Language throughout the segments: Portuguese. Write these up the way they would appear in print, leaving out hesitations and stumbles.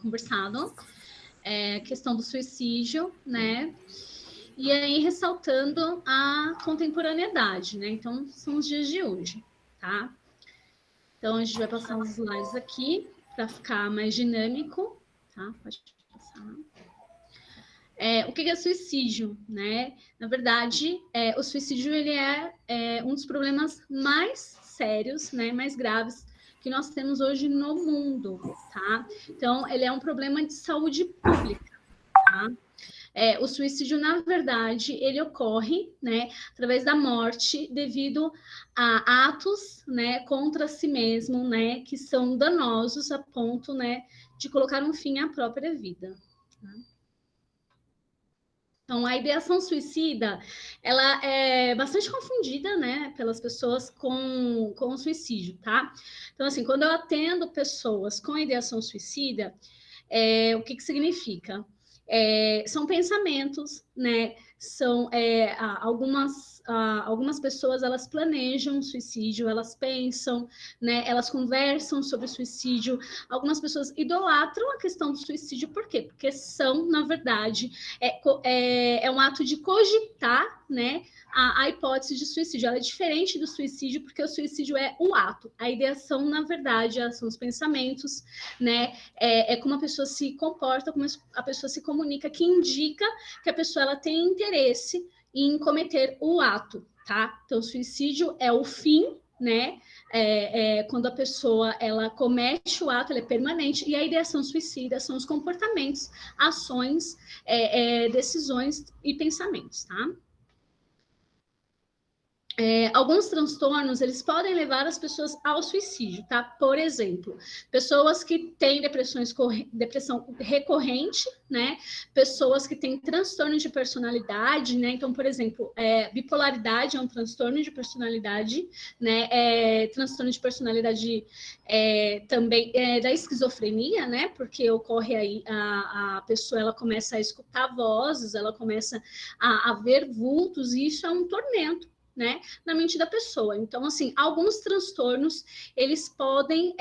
conversado, a questão do suicídio, né? E aí, ressaltando a contemporaneidade, né? Então, são os dias de hoje, tá? Então, a gente vai passar os slides aqui para ficar mais dinâmico, tá? Pode passar. O que é suicídio, né? Na verdade, o suicídio ele é um dos problemas mais sérios, né? Mais graves que nós temos hoje no mundo, tá? Então, ele é um problema de saúde pública, tá? O suicídio, na verdade, ele ocorre, né, através da morte devido a atos, né, contra si mesmo, né, que são danosos a ponto, né, de colocar um fim à própria vida. Tá? Então, a ideação suicida, ela é bastante confundida, né, pelas pessoas com o suicídio, tá? Então, assim, quando eu atendo pessoas com ideação suicida, o que significa? São pensamentos, né? São algumas pessoas elas planejam o suicídio, elas pensam, né? Elas conversam sobre o suicídio. Algumas pessoas idolatram a questão do suicídio, por quê? Porque são, na verdade, um ato de cogitar, né? A hipótese de suicídio. Ela é diferente do suicídio, porque o suicídio é um ato. A ideação, na verdade, são os pensamentos, né? Como a pessoa se comporta, como a pessoa se comunica, que indica que a pessoa ela tem interesse em cometer o ato, tá? Então, o suicídio é o fim, né? Quando a pessoa ela comete o ato, ela é permanente, e a ideação suicida são os comportamentos, ações, decisões e pensamentos, tá? Alguns transtornos, eles podem levar as pessoas ao suicídio, tá? Por exemplo, pessoas que têm depressão recorrente, né? Pessoas que têm transtorno de personalidade, né? Então, por exemplo, bipolaridade é um transtorno de personalidade, né? Transtorno de personalidade também da esquizofrenia, né? Porque ocorre aí, a pessoa, ela começa a escutar vozes, ela começa a ver vultos, e isso é um tormento, né, na mente da pessoa. Então, assim, alguns transtornos, eles podem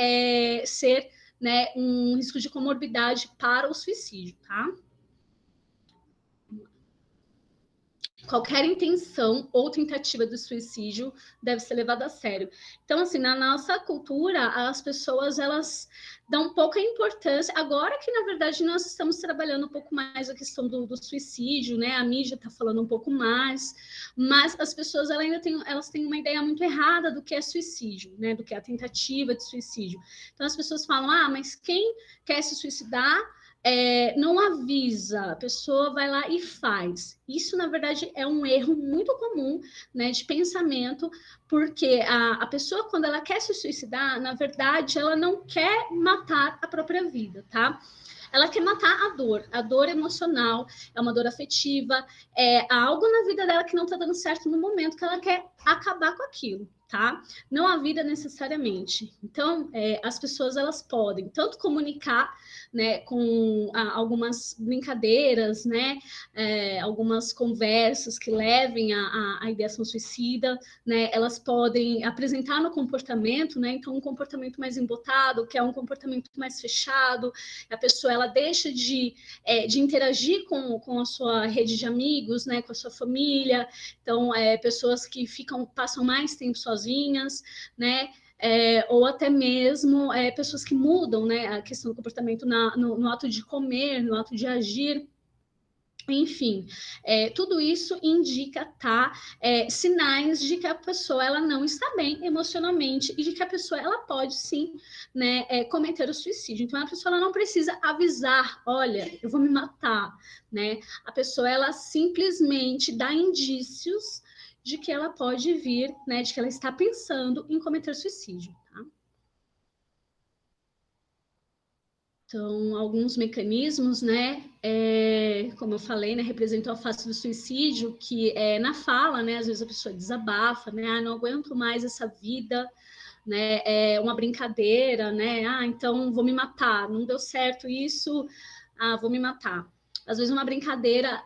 ser, né, um risco de comorbidade para o suicídio, tá? Qualquer intenção ou tentativa de suicídio deve ser levada a sério. Então, assim, na nossa cultura, as pessoas, elas dão pouca importância. Agora que, na verdade, nós estamos trabalhando um pouco mais a questão do suicídio, né? A mídia está falando um pouco mais, mas as pessoas elas têm uma ideia muito errada do que é suicídio, né? Do que é a tentativa de suicídio. Então, as pessoas falam, mas quem quer se suicidar não avisa, a pessoa vai lá e faz. Isso, na verdade, é um erro muito comum, né, de pensamento, porque a pessoa, quando ela quer se suicidar, na verdade, ela não quer matar a própria vida, tá? Ela quer matar a dor emocional, é uma dor afetiva, há algo na vida dela que não está dando certo no momento que ela quer acabar com aquilo, tá? Não a vida necessariamente. Então, as pessoas, elas podem tanto comunicar, né, com algumas brincadeiras, né, algumas conversas que levem à ideação suicida, né, elas podem apresentar no comportamento, né, então um comportamento mais embotado, que é um comportamento mais fechado, a pessoa ela deixa de interagir com a sua rede de amigos, né, com a sua família, então pessoas que passam mais tempo sozinhas, né, ou até mesmo pessoas que mudam, né, a questão do comportamento no ato de comer, no ato de agir. Enfim, tudo isso indica, tá, sinais de que a pessoa ela não está bem emocionalmente e de que a pessoa ela pode sim, né, cometer o suicídio. Então a pessoa ela não precisa avisar, olha, eu vou me matar, né? A pessoa ela simplesmente dá indícios de que ela pode vir, né, de que ela está pensando em cometer suicídio, tá? Então, alguns mecanismos, né, como eu falei, né, representam a face do suicídio, que na fala, né, às vezes a pessoa desabafa, né, não aguento mais essa vida, né, uma brincadeira, né, então vou me matar, não deu certo isso, vou me matar. Às vezes uma brincadeira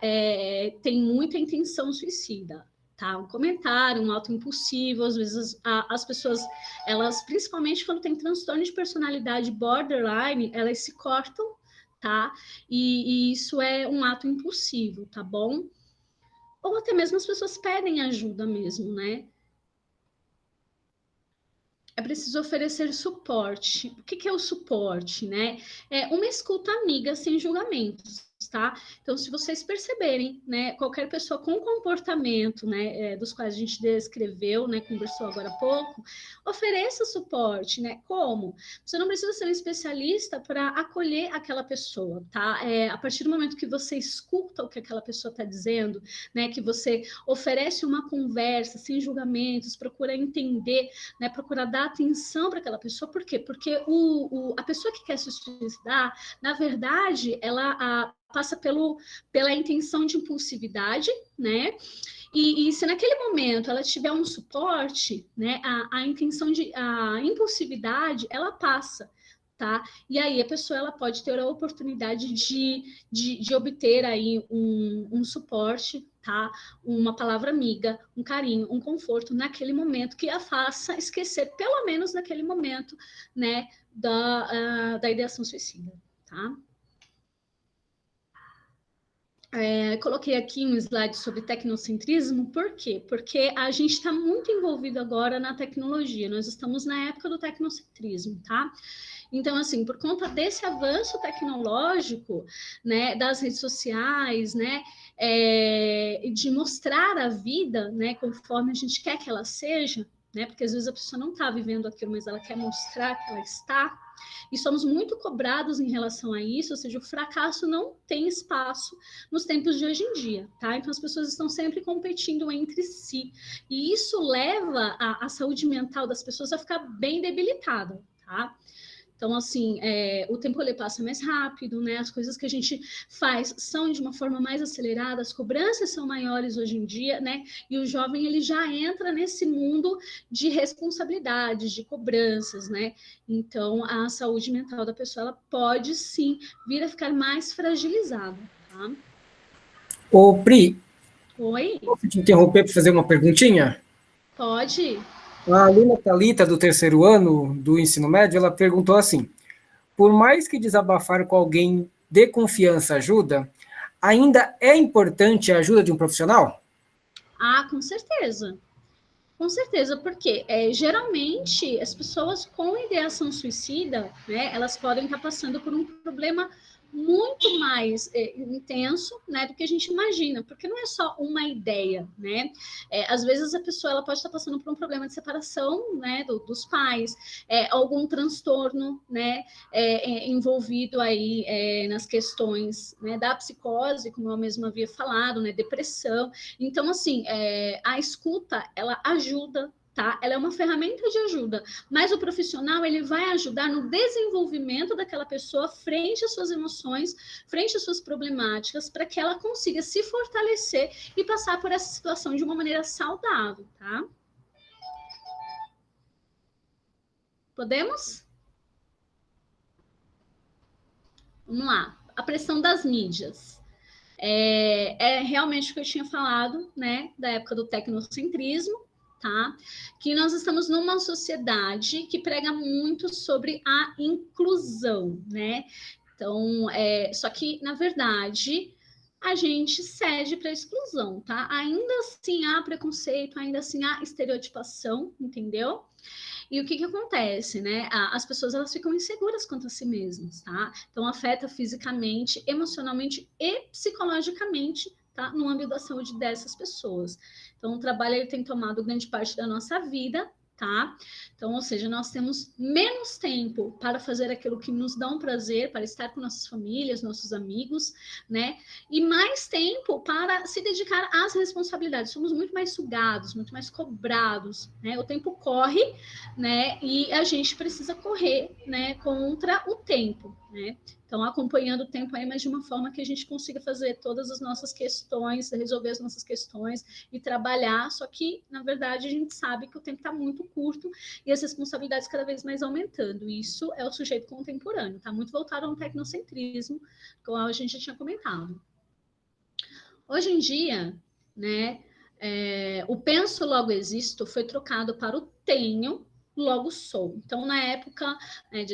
tem muita intenção suicida, tá? Um comentário, um ato impulsivo, às vezes as pessoas, elas, principalmente quando tem transtorno de personalidade borderline, elas se cortam, tá? E isso é um ato impulsivo, tá bom? Ou até mesmo as pessoas pedem ajuda mesmo, né? É preciso oferecer suporte. O que é o suporte, né? É uma escuta amiga sem julgamentos, tá? Então, se vocês perceberem, né, qualquer pessoa com comportamento, né, dos quais a gente descreveu, né, conversou agora há pouco, ofereça suporte, né? Como? Você não precisa ser um especialista para acolher aquela pessoa, tá? A partir do momento que você escuta o que aquela pessoa está dizendo, né, que você oferece uma conversa sem julgamentos, procura entender, né, procurar dar atenção para aquela pessoa. Por quê? Porque a pessoa que quer se suicidar, na verdade, ela passa pela intenção de impulsividade, né? E se naquele momento ela tiver um suporte, né, a impulsividade, ela passa. Tá? E aí a pessoa ela pode ter a oportunidade de obter aí um suporte, tá? Uma palavra amiga, um carinho, um conforto naquele momento que a faça esquecer, pelo menos naquele momento, né, da ideação suicida, tá? Coloquei aqui um slide sobre tecnocentrismo, por quê? Porque a gente está muito envolvido agora na tecnologia, nós estamos na época do tecnocentrismo, tá? Então, assim, por conta desse avanço tecnológico, né, das redes sociais, né, de mostrar a vida, né, conforme a gente quer que ela seja, né, porque às vezes a pessoa não está vivendo aquilo, mas ela quer mostrar que ela está, e somos muito cobrados em relação a isso, ou seja, o fracasso não tem espaço nos tempos de hoje em dia, tá? Então as pessoas estão sempre competindo entre si, e isso leva a saúde mental das pessoas a ficar bem debilitada, tá? Então, assim, o tempo ele passa mais rápido, né? As coisas que a gente faz são de uma forma mais acelerada, as cobranças são maiores hoje em dia, né? E o jovem ele já entra nesse mundo de responsabilidades, de cobranças, né? Então, a saúde mental da pessoa ela pode sim vir a ficar mais fragilizada, tá? Ô, Pri, Oi? posso te interromper para fazer uma perguntinha? Pode? A aluna Thalita, do terceiro ano do ensino médio, ela perguntou assim: por mais que desabafar com alguém de confiança ajuda, ainda é importante a ajuda de um profissional? Ah, com certeza. Com certeza, porque geralmente as pessoas com ideação suicida, né, elas podem estar passando por um problema muito mais intenso, né, do que a gente imagina, porque não é só uma ideia, né? Às vezes a pessoa ela pode estar passando por um problema de separação, né, dos pais, algum transtorno, né, envolvido aí nas questões, né, da psicose, como eu mesma havia falado, né, depressão. Então, assim, a escuta, ela ajuda, tá? Ela é uma ferramenta de ajuda, mas o profissional, ele vai ajudar no desenvolvimento daquela pessoa frente às suas emoções, frente às suas problemáticas, para que ela consiga se fortalecer e passar por essa situação de uma maneira saudável, tá? Podemos? Vamos lá. A pressão das mídias. Realmente o que eu tinha falado, né, da época do tecnocentrismo, tá? Que nós estamos numa sociedade que prega muito sobre a inclusão, né? Então, só que, na verdade, a gente cede para a exclusão, tá? Ainda assim há preconceito, ainda assim há estereotipação, entendeu? E o que que acontece, né? As pessoas elas ficam inseguras quanto a si mesmas, tá? Então afeta fisicamente, emocionalmente e psicologicamente, tá? No âmbito da saúde dessas pessoas. Então o trabalho ele tem tomado grande parte da nossa vida, tá? Então, ou seja, nós temos menos tempo para fazer aquilo que nos dá um prazer, para estar com nossas famílias, nossos amigos, né? E mais tempo para se dedicar às responsabilidades. Somos muito mais sugados, muito mais cobrados, né? O tempo corre, né? E a gente precisa correr, né, contra o tempo, né? Então, acompanhando o tempo aí, mas de uma forma que a gente consiga fazer todas as nossas questões, resolver as nossas questões e trabalhar. Só que, na verdade, a gente sabe que o tempo está muito curto e as responsabilidades cada vez mais aumentando. Isso é o sujeito contemporâneo, está muito voltado ao tecnocentrismo, como a gente já tinha comentado. Hoje em dia, né, o penso logo existo foi trocado para o tenho, logo sou. Então, na época, né,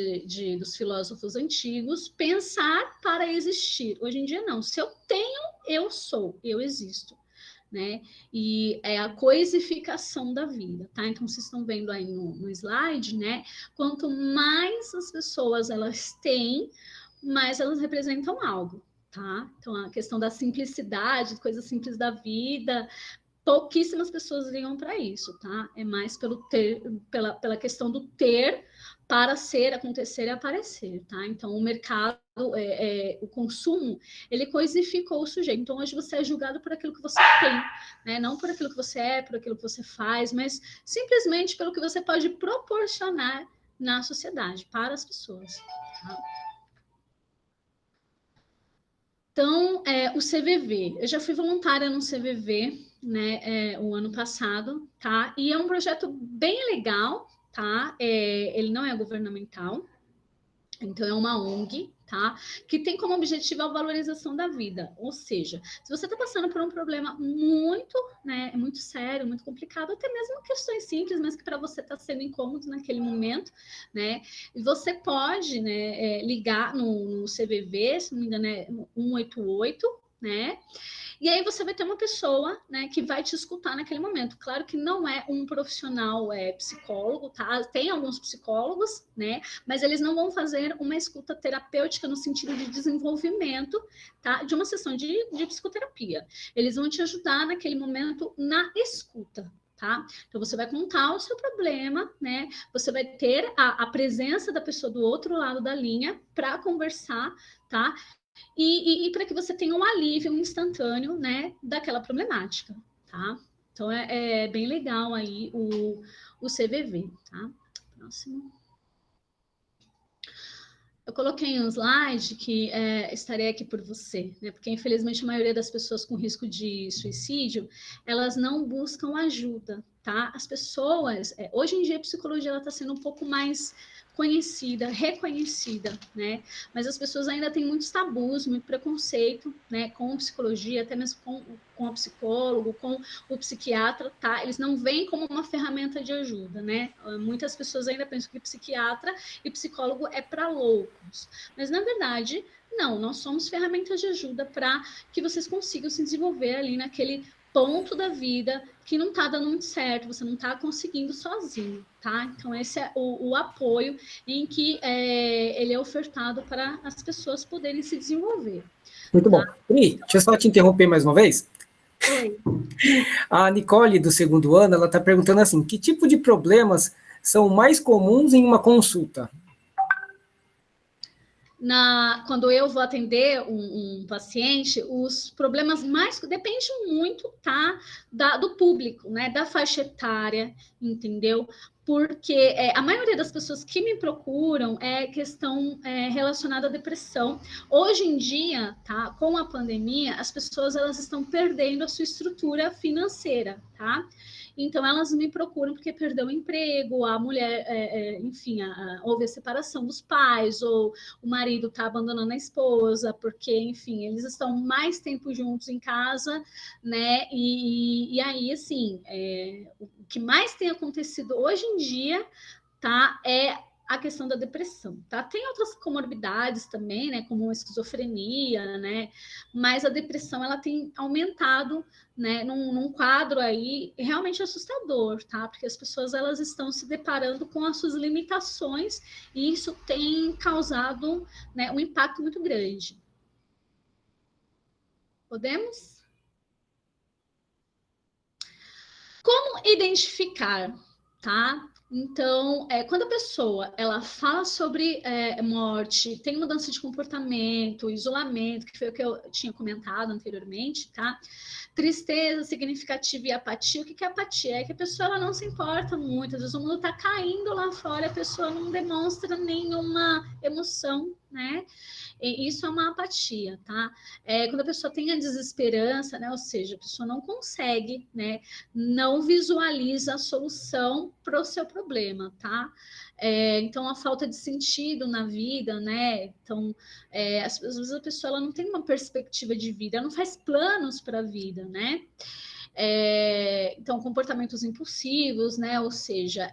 dos filósofos antigos, pensar para existir. Hoje em dia, não. Se eu tenho, eu sou, eu existo. Né? E é a coisificação da vida, tá? Então, vocês estão vendo aí no slide, né? Quanto mais as pessoas elas têm, mais elas representam algo, tá? Então, a questão da simplicidade, coisas simples da vida, pouquíssimas pessoas ligam para isso, tá? É mais pelo ter, pela questão do ter para ser, acontecer e aparecer, tá? Então, o mercado, o consumo, ele coisificou o sujeito. Então, hoje você é julgado por aquilo que você tem, né? Não por aquilo que você é, por aquilo que você faz, mas simplesmente pelo que você pode proporcionar na sociedade, para as pessoas, tá? Então, o CVV, eu já fui voluntária no CVV, né, o ano passado, tá? E é um projeto bem legal, tá? Ele não é governamental, então é uma ONG, tá? Que tem como objetivo a valorização da vida. Ou seja, se você está passando por um problema muito, né, muito sério, muito complicado, até mesmo questões simples, mas que para você está sendo incômodo naquele momento, né? E você pode, né, ligar no CVV, se não me engano é 188, né? E aí você vai ter uma pessoa, né, que vai te escutar naquele momento. Claro que não é um profissional psicólogo, tá? Tem alguns psicólogos, né? Mas eles não vão fazer uma escuta terapêutica no sentido de desenvolvimento, tá? De uma sessão de psicoterapia. Eles vão te ajudar naquele momento na escuta, tá? Então você vai contar o seu problema, né? Você vai ter a presença da pessoa do outro lado da linha para conversar, tá? E para que você tenha um alívio instantâneo, né, daquela problemática, tá? Então é bem legal aí o CVV, tá? Próximo. Eu coloquei um slide que estarei aqui por você, né? Porque infelizmente a maioria das pessoas com risco de suicídio, elas não buscam ajuda, tá? As pessoas, hoje em dia a psicologia está sendo um pouco mais conhecida, reconhecida, né? Mas as pessoas ainda têm muitos tabus, muito preconceito, né? Com psicologia, até mesmo com o psicólogo, com o psiquiatra, tá? Eles não veem como uma ferramenta de ajuda, né? Muitas pessoas ainda pensam que psiquiatra e psicólogo é para loucos, mas na verdade não, nós somos ferramentas de ajuda para que vocês consigam se desenvolver ali naquele ponto da vida que não está dando muito certo, você não está conseguindo sozinho, tá? Então esse é o apoio em que ele é ofertado para as pessoas poderem se desenvolver. Muito bom. Pri, deixa eu só te interromper mais uma vez. Oi. A Nicole, do segundo ano, ela está perguntando assim, que tipo de problemas são mais comuns em uma consulta? Quando eu vou atender um paciente, os problemas mais depende muito, tá, do público, né, da faixa etária, entendeu? Porque a maioria das pessoas que me procuram é questão relacionada à depressão. Hoje em dia, tá, com a pandemia, as pessoas elas estão perdendo a sua estrutura financeira, tá? Então, elas me procuram porque perdeu o emprego, a mulher, enfim, houve a separação dos pais, ou o marido está abandonando a esposa, porque, enfim, eles estão mais tempo juntos em casa, né? E aí, assim, o que mais tem acontecido hoje em dia, tá? É a questão da depressão, tá? Tem outras comorbidades também, né, como a esquizofrenia, né, mas a depressão, ela tem aumentado, né, num quadro aí realmente assustador, tá? Porque as pessoas, elas estão se deparando com as suas limitações e isso tem causado, né, um impacto muito grande. Podemos? Como identificar, tá? Então, quando a pessoa ela fala sobre morte, tem mudança de comportamento, isolamento, que foi o que eu tinha comentado anteriormente, tá? Tristeza significativa e apatia. O que é apatia? É que a pessoa ela não se importa muito, às vezes o mundo está caindo lá fora, a pessoa não demonstra nenhuma emoção, né? E isso é uma apatia, tá? Quando a pessoa tem a desesperança, né? Ou seja, a pessoa não consegue, né? Não visualiza a solução para o seu problema, tá? Então, a falta de sentido na vida, né? Então, às vezes a pessoa ela não tem uma perspectiva de vida, ela não faz planos para a vida, né? Então, comportamentos impulsivos, né? Ou seja,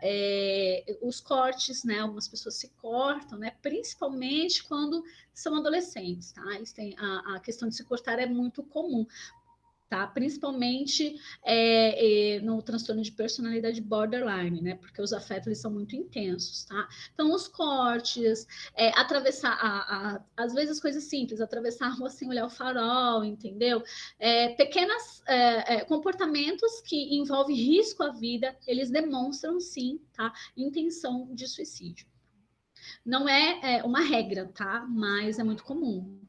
os cortes, né? Algumas pessoas se cortam, né? Principalmente quando são adolescentes, tá? Eles têm a questão de se cortar é muito comum. Tá? Principalmente no transtorno de personalidade borderline, né? Porque os afetos eles são muito intensos, tá? Então, os cortes, atravessar, às vezes coisas simples, atravessar a rua sem olhar o farol, entendeu? Pequenos comportamentos que envolvem risco à vida, eles demonstram sim, tá? Intenção de suicídio. Não é uma regra, tá? Mas é muito comum.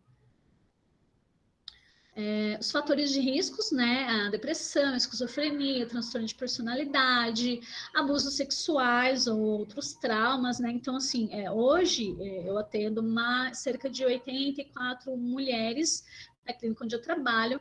Os fatores de riscos, né? A depressão, a esquizofrenia, transtorno de personalidade, abusos sexuais ou outros traumas, né? Então, assim, hoje eu atendo cerca de 84 mulheres na clínica onde eu trabalho.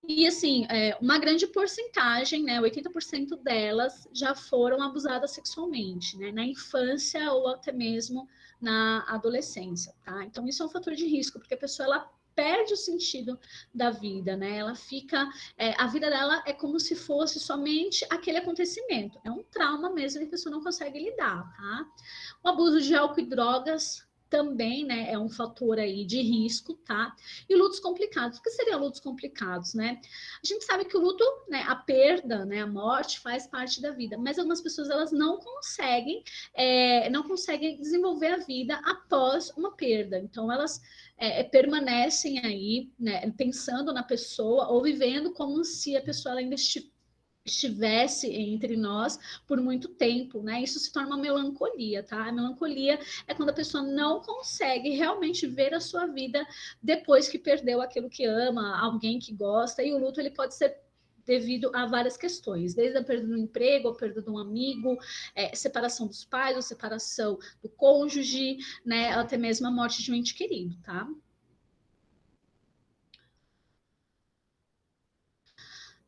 E, assim, uma grande porcentagem, né, 80% delas já foram abusadas sexualmente, né, na infância ou até mesmo na adolescência, tá? Então, isso é um fator de risco, porque a pessoa, ela perde o sentido da vida, né? Ela fica... a vida dela é como se fosse somente aquele acontecimento. É um trauma mesmo, e a pessoa não consegue lidar, tá? O abuso de álcool e drogas também, né, é um fator aí de risco, tá? E lutos complicados. O que seriam lutos complicados, né? A gente sabe que o luto, né, a perda, né, a morte faz parte da vida, mas algumas pessoas elas não conseguem desenvolver a vida após uma perda. Então elas permanecem aí, né, pensando na pessoa ou vivendo como se a pessoa ainda estivesse entre nós por muito tempo, né? Isso se torna uma melancolia, tá? A melancolia é quando a pessoa não consegue realmente ver a sua vida depois que perdeu aquilo que ama, alguém que gosta, e o luto ele pode ser devido a várias questões, desde a perda do emprego, a perda de um amigo, separação dos pais, ou separação do cônjuge, né? Até mesmo a morte de um ente querido, tá?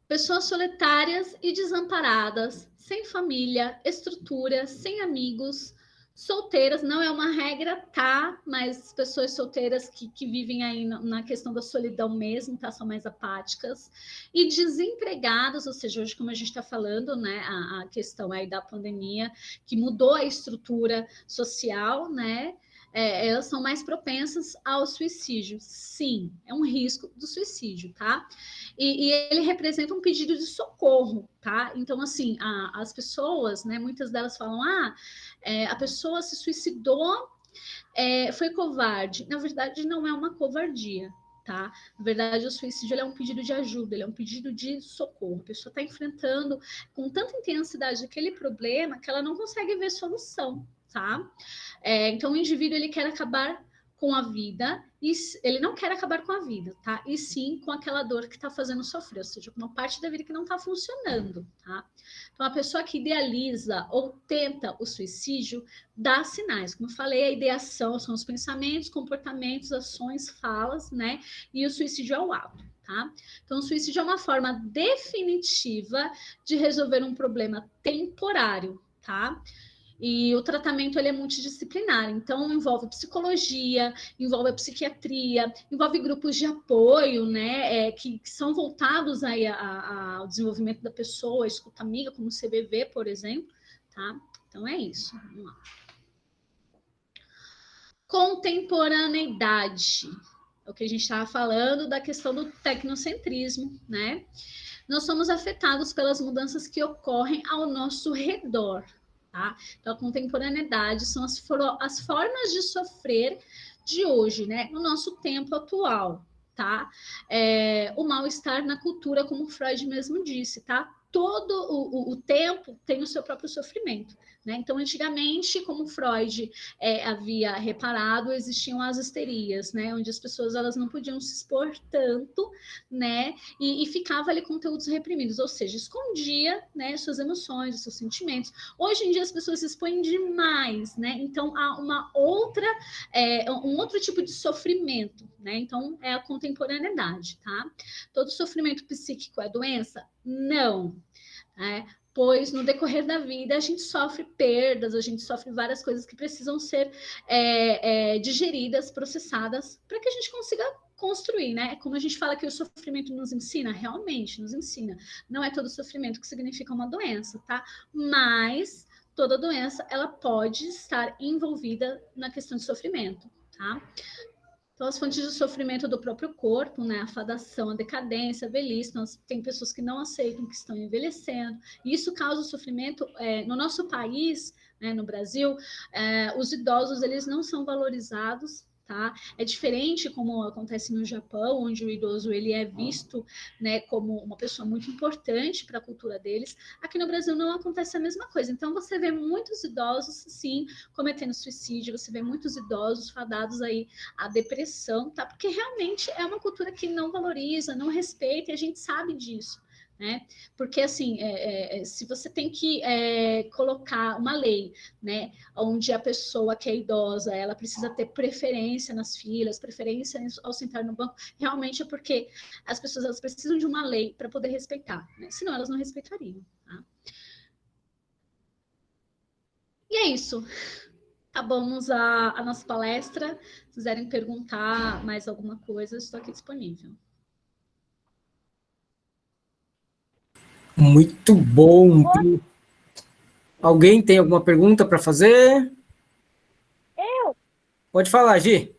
Pessoas solitárias e desamparadas, sem família, estrutura, sem amigos, solteiras, não é uma regra, tá? Mas pessoas solteiras que vivem aí na questão da solidão mesmo, tá? São mais apáticas. E desempregadas, ou seja, hoje, como a gente está falando, né? A questão aí da pandemia, que mudou a estrutura social, né? Elas são mais propensas ao suicídio. Sim, é um risco do suicídio, tá? E ele representa um pedido de socorro, tá? Então, assim, as pessoas, né, muitas delas falam, a pessoa se suicidou, foi covarde. Na verdade, não é uma covardia, tá? Na verdade, o suicídio ele é um pedido de ajuda, ele é um pedido de socorro. A pessoa está enfrentando com tanta intensidade aquele problema que ela não consegue ver solução, tá? Então, o indivíduo ele quer acabar com a vida, e ele não quer acabar com a vida, tá? E sim com aquela dor que está fazendo sofrer, ou seja, com uma parte da vida que não está funcionando, tá? Então, a pessoa que idealiza ou tenta o suicídio dá sinais. Como eu falei, a ideação são os pensamentos, comportamentos, ações, falas, né? E o suicídio é o ato, tá? Então, o suicídio é uma forma definitiva de resolver um problema temporário, tá? E o tratamento ele é multidisciplinar, então envolve psicologia, envolve a psiquiatria, envolve grupos de apoio, né, que são voltados aí ao desenvolvimento da pessoa, a escuta amiga, como o CBV, por exemplo, tá? Então é isso. Vamos lá. Contemporaneidade. É o que a gente estava falando da questão do tecnocentrismo, né? Nós somos afetados pelas mudanças que ocorrem ao nosso redor. Tá? Então, a contemporaneidade são as formas de sofrer de hoje, né? No nosso tempo atual, tá? O mal-estar na cultura, como Freud mesmo disse, tá? Todo o tempo tem o seu próprio sofrimento, né? Então, antigamente, como Freud havia reparado, existiam as histerias, né? Onde as pessoas elas não podiam se expor tanto, né? E ficava ali conteúdos reprimidos, ou seja, escondia, né, suas emoções, seus sentimentos. Hoje em dia as pessoas se expõem demais, né? Então há um outro tipo de sofrimento, né? Então é a contemporaneidade, tá? Todo sofrimento psíquico é doença? Não. pois no decorrer da vida a gente sofre perdas, a gente sofre várias coisas que precisam ser digeridas, processadas, para que a gente consiga construir, né? Como a gente fala que o sofrimento nos ensina, realmente nos ensina. Não é todo sofrimento que significa uma doença, tá? Mas toda doença, ela pode estar envolvida na questão de sofrimento, tá? Então, as fontes de sofrimento do próprio corpo, né? A fadação, a decadência, a velhice. Tem pessoas que não aceitam que estão envelhecendo. E isso causa sofrimento. No nosso país, né, no Brasil, os idosos eles não são valorizados. Tá? É diferente como acontece no Japão, onde o idoso ele é visto, né, como uma pessoa muito importante para a cultura deles. Aqui no Brasil não acontece a mesma coisa. Então você vê muitos idosos, sim, cometendo suicídio, você vê muitos idosos fadados aí à depressão, tá? Porque realmente é uma cultura que não valoriza, não respeita, e a gente sabe disso. Né? Porque assim, se você tem que colocar uma lei, né, onde a pessoa que é idosa, ela precisa ter preferência nas filas, preferência ao sentar no banco, realmente é porque as pessoas elas precisam de uma lei para poder respeitar, né? Senão elas não respeitariam. Tá? E é isso. Acabamos a nossa palestra. Se quiserem perguntar mais alguma coisa, estou aqui disponível. Muito bom. Alguém tem alguma pergunta para fazer? Eu? Pode falar, Gi.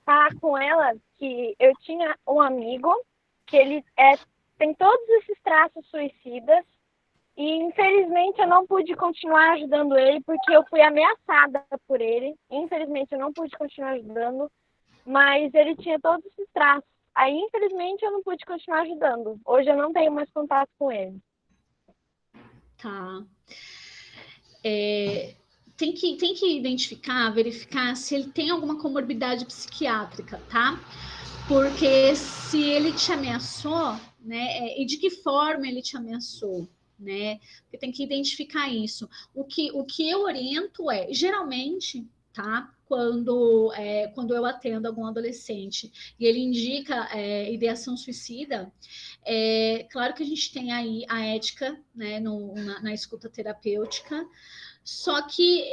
Falar com ela que eu tinha um amigo que ele tem todos esses traços suicidas e, infelizmente, eu não pude continuar ajudando ele porque eu fui ameaçada por ele. Infelizmente, eu não pude continuar ajudando, mas ele tinha todos esses traços. Aí, infelizmente, eu não pude continuar ajudando. Hoje eu não tenho mais contato com ele. Tá. Tem que identificar, verificar se ele tem alguma comorbidade psiquiátrica, tá? Porque se ele te ameaçou, né? E de que forma ele te ameaçou, né? Porque tem que identificar isso. O que eu oriento geralmente, tá? Quando eu atendo algum adolescente e ele indica ideação suicida, claro que a gente tem aí a ética, né, na escuta terapêutica. Só que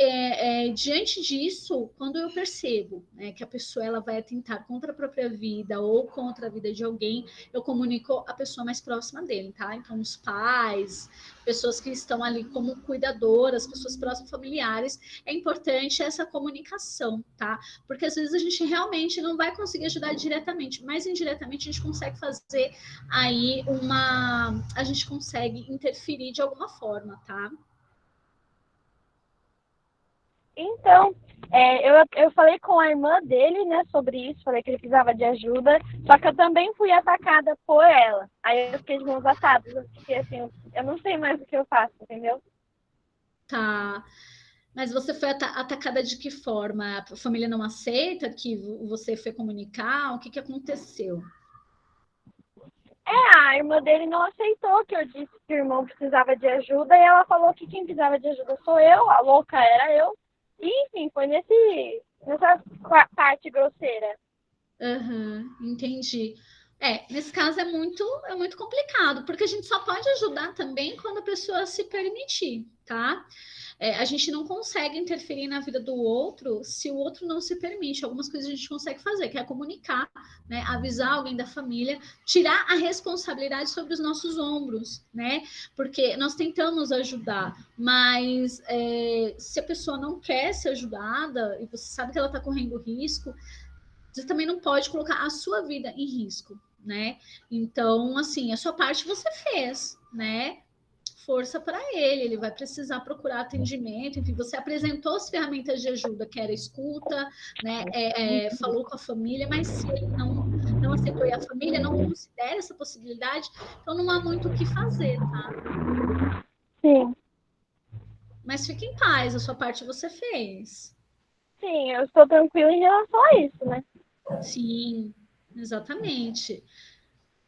diante disso, quando eu percebo, né, que a pessoa ela vai atentar contra a própria vida ou contra a vida de alguém, eu comunico a pessoa mais próxima dele, tá? Então, os pais, pessoas que estão ali como cuidadoras, pessoas próximas, familiares, é importante essa comunicação, tá? Porque às vezes a gente realmente não vai conseguir ajudar diretamente, mas indiretamente a gente consegue fazer aí a gente consegue interferir de alguma forma, tá? Então, eu falei com a irmã dele, né, sobre isso, falei que ele precisava de ajuda, só que eu também fui atacada por ela. Aí eu fiquei de mãos atadas, eu fiquei assim, eu não sei mais o que eu faço, entendeu? Tá. Mas você foi atacada de que forma? A família não aceita que você foi comunicar? O que aconteceu? A irmã dele não aceitou que eu disse que o irmão precisava de ajuda e ela falou que quem precisava de ajuda sou eu, a louca era eu. E, enfim, foi nessa parte grosseira. Entendi. Nesse caso é muito complicado, porque a gente só pode ajudar também quando a pessoa se permitir, tá? A gente não consegue interferir na vida do outro se o outro não se permite. Algumas coisas a gente consegue fazer, que é comunicar, né? Avisar alguém da família, tirar a responsabilidade sobre os nossos ombros, né? Porque nós tentamos ajudar, mas se a pessoa não quer ser ajudada e você sabe que ela está correndo risco, você também não pode colocar a sua vida em risco, né? Então, assim, a sua parte você fez, né? Força para ele vai precisar procurar atendimento, enfim, você apresentou as ferramentas de ajuda, que era escuta, né? Falou com a família, mas se ele não aceitou e a família não considera essa possibilidade, então não há muito o que fazer, tá? Sim. Mas fique em paz, a sua parte você fez. Sim, eu estou tranquila em relação a isso, né? Sim, exatamente.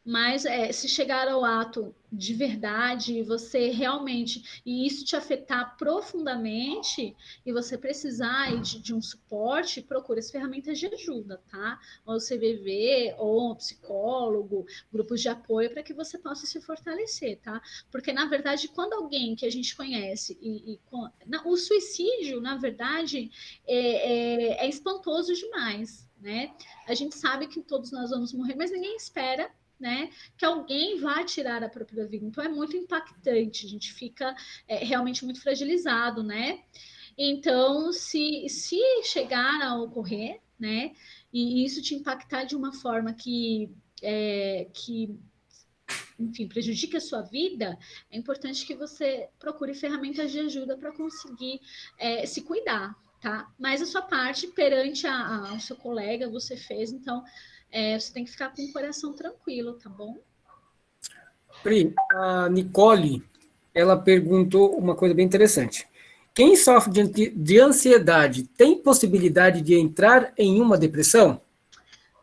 Mas se chegar ao ato de verdade, você realmente, e isso te afetar profundamente, e você precisar aí de um suporte, procure as ferramentas de ajuda, tá? Ou o CVV, ou um psicólogo, grupos de apoio, para que você possa se fortalecer, tá? Porque, na verdade, quando alguém que a gente conhece, o suicídio, na verdade, é espantoso demais, né? A gente sabe que todos nós vamos morrer, mas ninguém espera, né, que alguém vá tirar a própria vida. Então é muito impactante, a gente fica realmente muito fragilizado, né? Então, se chegar a ocorrer, né, e isso te impactar de uma forma que enfim, prejudique a sua vida, é importante que você procure ferramentas de ajuda para conseguir se cuidar, tá? Mas a sua parte perante ao seu colega você fez, então você tem que ficar com o coração tranquilo, tá bom? Pri, a Nicole, ela perguntou uma coisa bem interessante. Quem sofre de ansiedade tem possibilidade de entrar em uma depressão?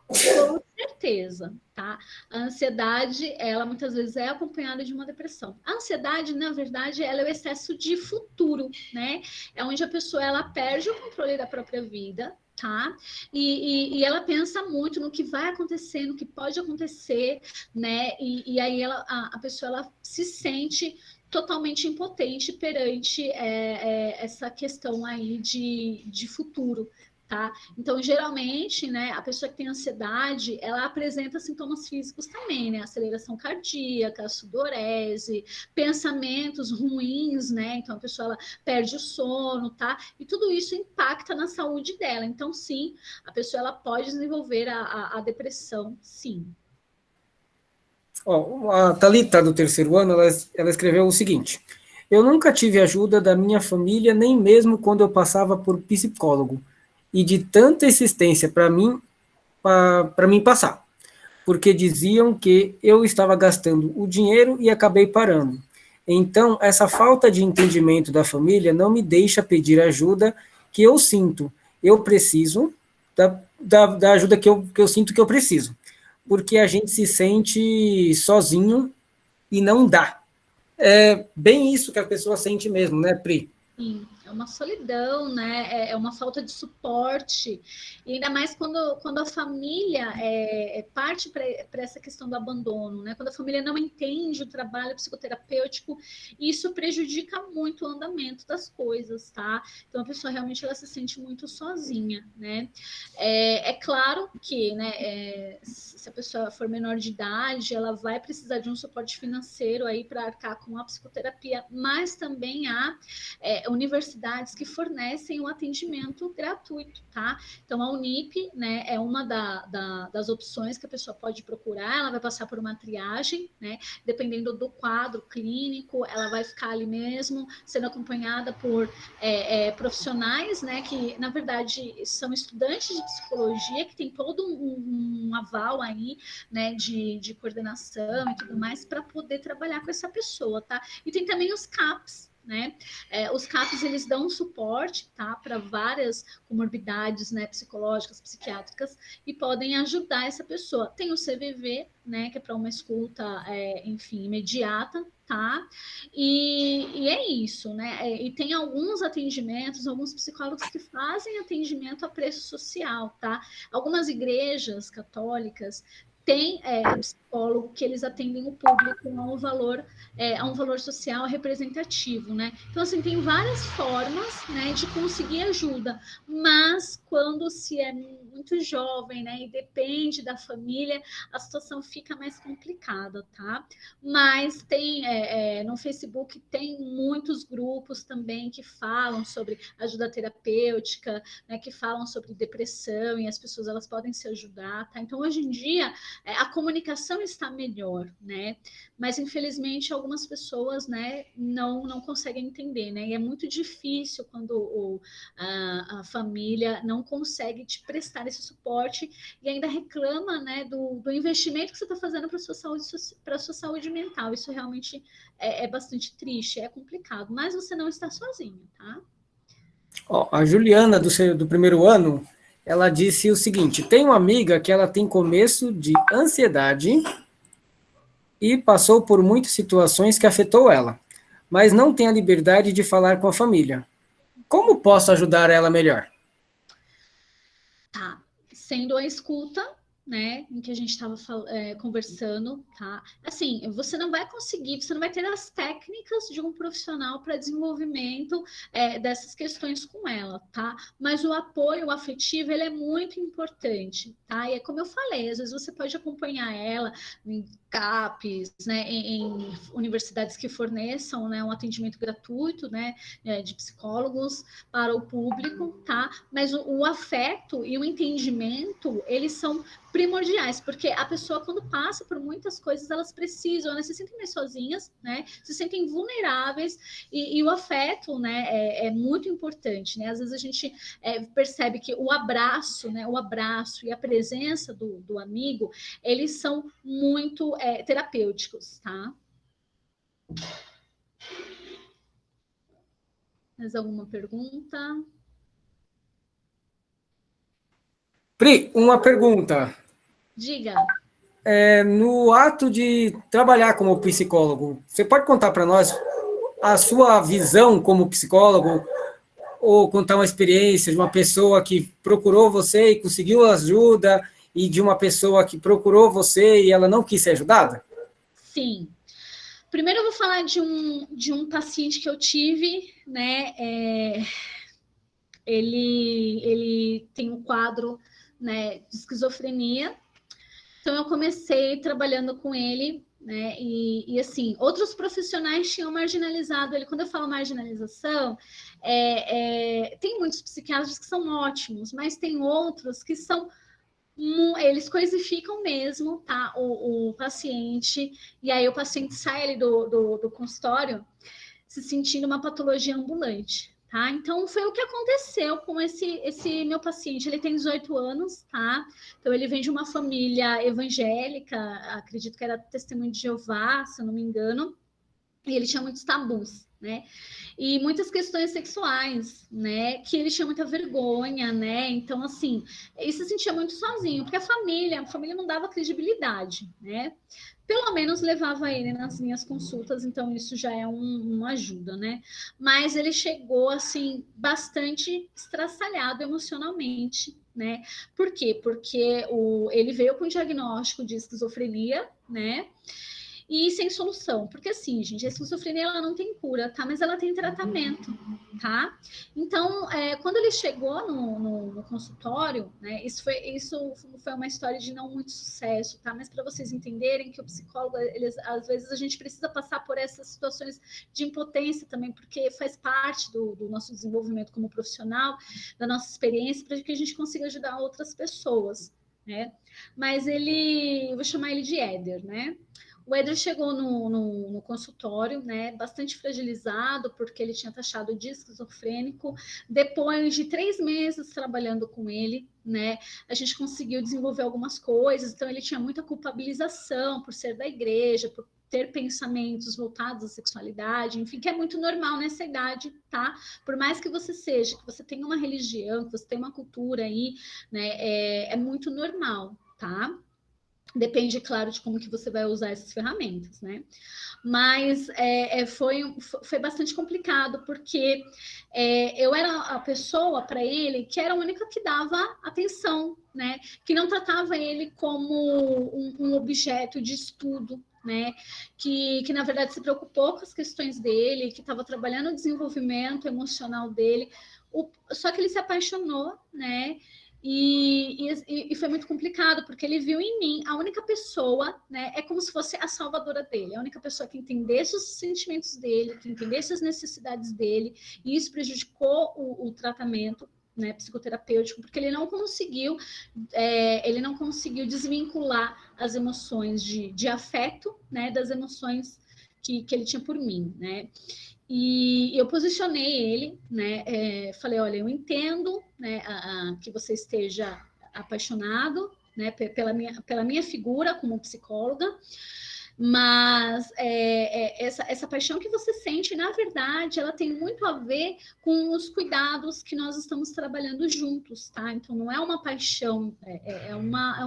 Com certeza, tá? A ansiedade, ela muitas vezes é acompanhada de uma depressão. A ansiedade, na verdade, ela é o excesso de futuro, né? É onde a pessoa ela perde o controle da própria vida, tá? E ela pensa muito no que vai acontecer, no que pode acontecer, né? E aí a pessoa ela se sente totalmente impotente perante essa questão aí de futuro. Tá? Então, geralmente, né, a pessoa que tem ansiedade, ela apresenta sintomas físicos também, né? Aceleração cardíaca, sudorese, pensamentos ruins, né? Então, a pessoa ela perde o sono, tá? E tudo isso impacta na saúde dela. Então, sim, a pessoa ela pode desenvolver a depressão, sim. Ó, a Thalita, do terceiro ano, ela escreveu o seguinte: eu nunca tive ajuda da minha família, nem mesmo quando eu passava por psicólogo, e de tanta insistência para mim passar, porque diziam que eu estava gastando o dinheiro e acabei parando. Então, essa falta de entendimento da família não me deixa pedir ajuda que eu sinto. Eu preciso da ajuda que eu sinto que eu preciso, porque a gente se sente sozinho e não dá. É bem isso que a pessoa sente mesmo, né, Pri? Sim, é uma solidão, né? É uma falta de suporte. E ainda mais quando a família parte para essa questão do abandono, né? Quando a família não entende o trabalho psicoterapêutico, isso prejudica muito o andamento das coisas, tá? Então a pessoa realmente ela se sente muito sozinha, né? É claro que, né? Se a pessoa for menor de idade, ela vai precisar de um suporte financeiro aí para arcar com a psicoterapia, mas também há universidades que fornecem o atendimento gratuito, tá? Então, a Unip, né, é uma das opções que a pessoa pode procurar, ela vai passar por uma triagem, né? Dependendo do quadro clínico, ela vai ficar ali mesmo, sendo acompanhada por profissionais, né, que, na verdade, são estudantes de psicologia, que tem todo um aval aí, né, de coordenação e tudo mais, para poder trabalhar com essa pessoa, tá? E tem também os CAPs, né? Os CAPs eles dão suporte, tá, para várias comorbidades, né, psicológicas, psiquiátricas e podem ajudar essa pessoa. Tem o CVV, né, que é para uma escuta, enfim, imediata, tá? E é isso, né? E tem alguns atendimentos, alguns psicólogos que fazem atendimento a preço social, tá? Algumas igrejas católicas tem psicólogo que eles atendem o público a um valor social representativo, né? Então, assim, tem várias formas, né, de conseguir ajuda, mas quando se é muito jovem, né, e depende da família, a situação fica mais complicada, tá? Mas tem, no Facebook tem muitos grupos também que falam sobre ajuda terapêutica, né, que falam sobre depressão e as pessoas elas podem se ajudar, tá? Então, hoje em dia, a comunicação está melhor, né? Mas infelizmente algumas pessoas, né, não conseguem entender, né? E é muito difícil quando a família não consegue te prestar esse suporte e ainda reclama, né, do investimento que você está fazendo para sua saúde mental. Isso realmente é bastante triste, é complicado, mas você não está sozinho, tá? Ó, a Juliana, do primeiro ano, ela disse o seguinte: tem uma amiga que ela tem começo de ansiedade e passou por muitas situações que afetou ela, mas não tem a liberdade de falar com a família. Como posso ajudar ela melhor? Tá, sendo a escuta, né, em que a gente estava conversando, tá? Assim, você não vai conseguir, você não vai ter as técnicas de um profissional para desenvolvimento dessas questões com ela, tá? Mas o apoio afetivo, ele é muito importante, tá? E é como eu falei, às vezes você pode acompanhar ela em CAPES, né, em universidades que forneçam, né, um atendimento gratuito, né, de psicólogos para o público, tá? Mas o afeto e o entendimento, eles são primordiais, porque a pessoa, quando passa por muitas coisas, elas precisam, elas se sentem mais sozinhas, né? Se sentem vulneráveis, e o afeto, né, é muito importante, né? Às vezes a gente percebe que o abraço, né, o abraço e a presença do amigo, eles são muito terapêuticos, tá? Mais alguma pergunta? Pri, uma pergunta. Diga. No ato de trabalhar como psicólogo, você pode contar para nós a sua visão como psicólogo, ou contar uma experiência de uma pessoa que procurou você e conseguiu ajuda, e de uma pessoa que procurou você e ela não quis ser ajudada? Sim. Primeiro eu vou falar de um paciente que eu tive, né? Ele tem um quadro, né, de esquizofrenia. Então eu comecei trabalhando com ele, né? E assim, outros profissionais tinham marginalizado ele. Quando eu falo marginalização, tem muitos psiquiatras que são ótimos, mas tem outros que são eles coisificam mesmo, tá? O paciente, e aí o paciente sai ali do consultório se sentindo uma patologia ambulante, tá? Então foi o que aconteceu com esse meu paciente. Ele tem 18 anos, tá? Então ele vem de uma família evangélica, acredito que era Testemunho de Jeová, se eu não me engano, e ele tinha muitos tabus, né? E muitas questões sexuais, né? Que ele tinha muita vergonha, né? Então, assim, ele se sentia muito sozinho, porque a família não dava credibilidade, né? Pelo menos levava ele nas minhas consultas, então isso já é uma ajuda, né? Mas ele chegou, assim, bastante estraçalhado emocionalmente, né? Por quê? Porque ele veio com diagnóstico de esquizofrenia, né? E sem solução. Porque assim, gente, a esquizofrenia ela não tem cura, tá? Mas ela tem tratamento, tá? Então, quando ele chegou no consultório, né? Isso foi uma história de não muito sucesso, tá? Mas para vocês entenderem que o psicólogo, às vezes a gente precisa passar por essas situações de impotência também, porque faz parte do nosso desenvolvimento como profissional, da nossa experiência, para que a gente consiga ajudar outras pessoas, né? Mas eu vou chamar ele de Éder, né? O Éder chegou no consultório, né, bastante fragilizado, porque ele tinha taxado de esquizofrênico. Depois de 3 meses trabalhando com ele, né, a gente conseguiu desenvolver algumas coisas. Então, ele tinha muita culpabilização por ser da igreja, por ter pensamentos voltados à sexualidade, enfim, que é muito normal nessa idade, tá? Por mais que você seja, que você tenha uma religião, que você tenha uma cultura aí, né, é muito normal, tá? Depende, claro, de como que você vai usar essas ferramentas, né? Mas foi bastante complicado, porque eu era a pessoa para ele que era a única que dava atenção, né? Que não tratava ele como um objeto de estudo, né? Que na verdade se preocupou com as questões dele, que estava trabalhando o desenvolvimento emocional dele. Só que ele se apaixonou, né? E foi muito complicado, porque ele viu em mim a única pessoa, né? É como se fosse a salvadora dele, a única pessoa que entendesse os sentimentos dele, que entendesse as necessidades dele, e isso prejudicou o tratamento, né, psicoterapêutico, porque ele não conseguiu desvincular as emoções de afeto, né, das emoções que ele tinha por mim, né? E eu posicionei ele, né? Falei, olha, eu entendo, né, que você esteja apaixonado, né, pela minha figura como psicóloga, Mas essa paixão que você sente, na verdade, ela tem muito a ver com os cuidados que nós estamos trabalhando juntos, tá? Então, não é uma paixão, é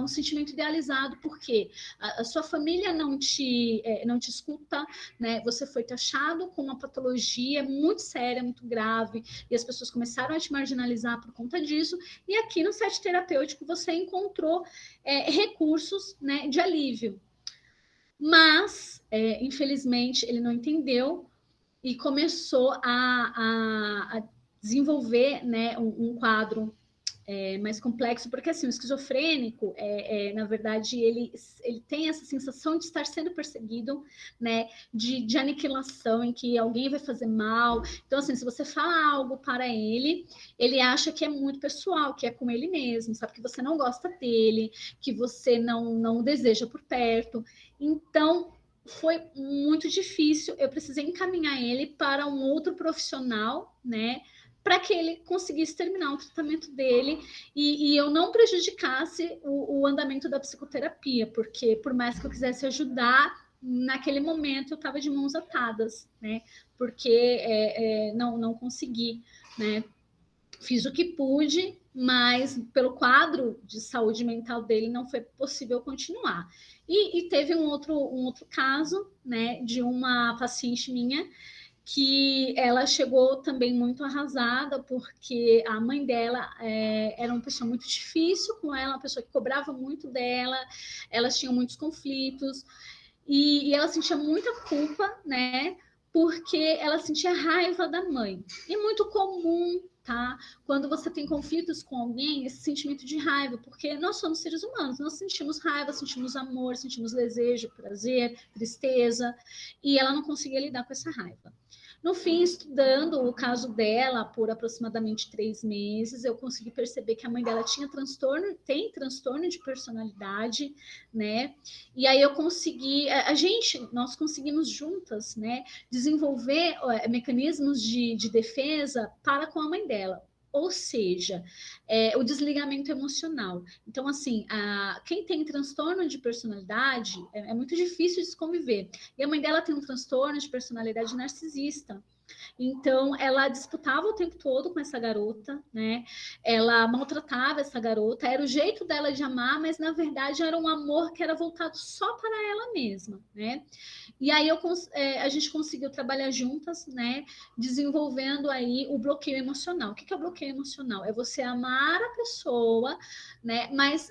um sentimento idealizado, porque a sua família não te escuta, né? Você foi taxado com uma patologia muito séria, muito grave, e as pessoas começaram a te marginalizar por conta disso, e aqui no set terapêutico você encontrou recursos, né, de alívio. Mas, infelizmente, ele não entendeu e começou a desenvolver, né, um quadro mais complexo, porque assim, o esquizofrênico, na verdade, ele tem essa sensação de estar sendo perseguido, né, de aniquilação, em que alguém vai fazer mal. Então, assim, se você fala algo para ele, ele acha que é muito pessoal, que é com ele mesmo, sabe, que você não gosta dele, que você não o deseja por perto. Então, foi muito difícil, eu precisei encaminhar ele para um outro profissional, né, para que ele conseguisse terminar o tratamento dele e eu não prejudicasse o andamento da psicoterapia, porque por mais que eu quisesse ajudar, naquele momento eu estava de mãos atadas, né? Porque não consegui, né? Fiz o que pude, mas pelo quadro de saúde mental dele não foi possível continuar. E teve um outro caso, né, de uma paciente minha que ela chegou também muito arrasada, porque a mãe dela era uma pessoa muito difícil com ela, uma pessoa que cobrava muito dela, elas tinham muitos conflitos, e ela sentia muita culpa, né? Porque ela sentia raiva da mãe. E muito comum, tá? Quando você tem conflitos com alguém, esse sentimento de raiva, porque nós somos seres humanos, nós sentimos raiva, sentimos amor, sentimos desejo, prazer, tristeza, e ela não conseguia lidar com essa raiva. No fim, estudando o caso dela por aproximadamente 3 meses, eu consegui perceber que a mãe dela tem transtorno de personalidade, né? E aí eu consegui, nós conseguimos juntas, né, desenvolver mecanismos de defesa para com a mãe dela. Ou seja, o desligamento emocional. Então, assim, quem tem transtorno de personalidade é muito difícil de se conviver. E a mãe dela tem um transtorno de personalidade narcisista. Então, ela disputava o tempo todo com essa garota, né? Ela maltratava essa garota, era o jeito dela de amar, mas na verdade era um amor que era voltado só para ela mesma, né? E aí a gente conseguiu trabalhar juntas, né? Desenvolvendo aí o bloqueio emocional. O que é o bloqueio emocional? É você amar a pessoa, né? Mas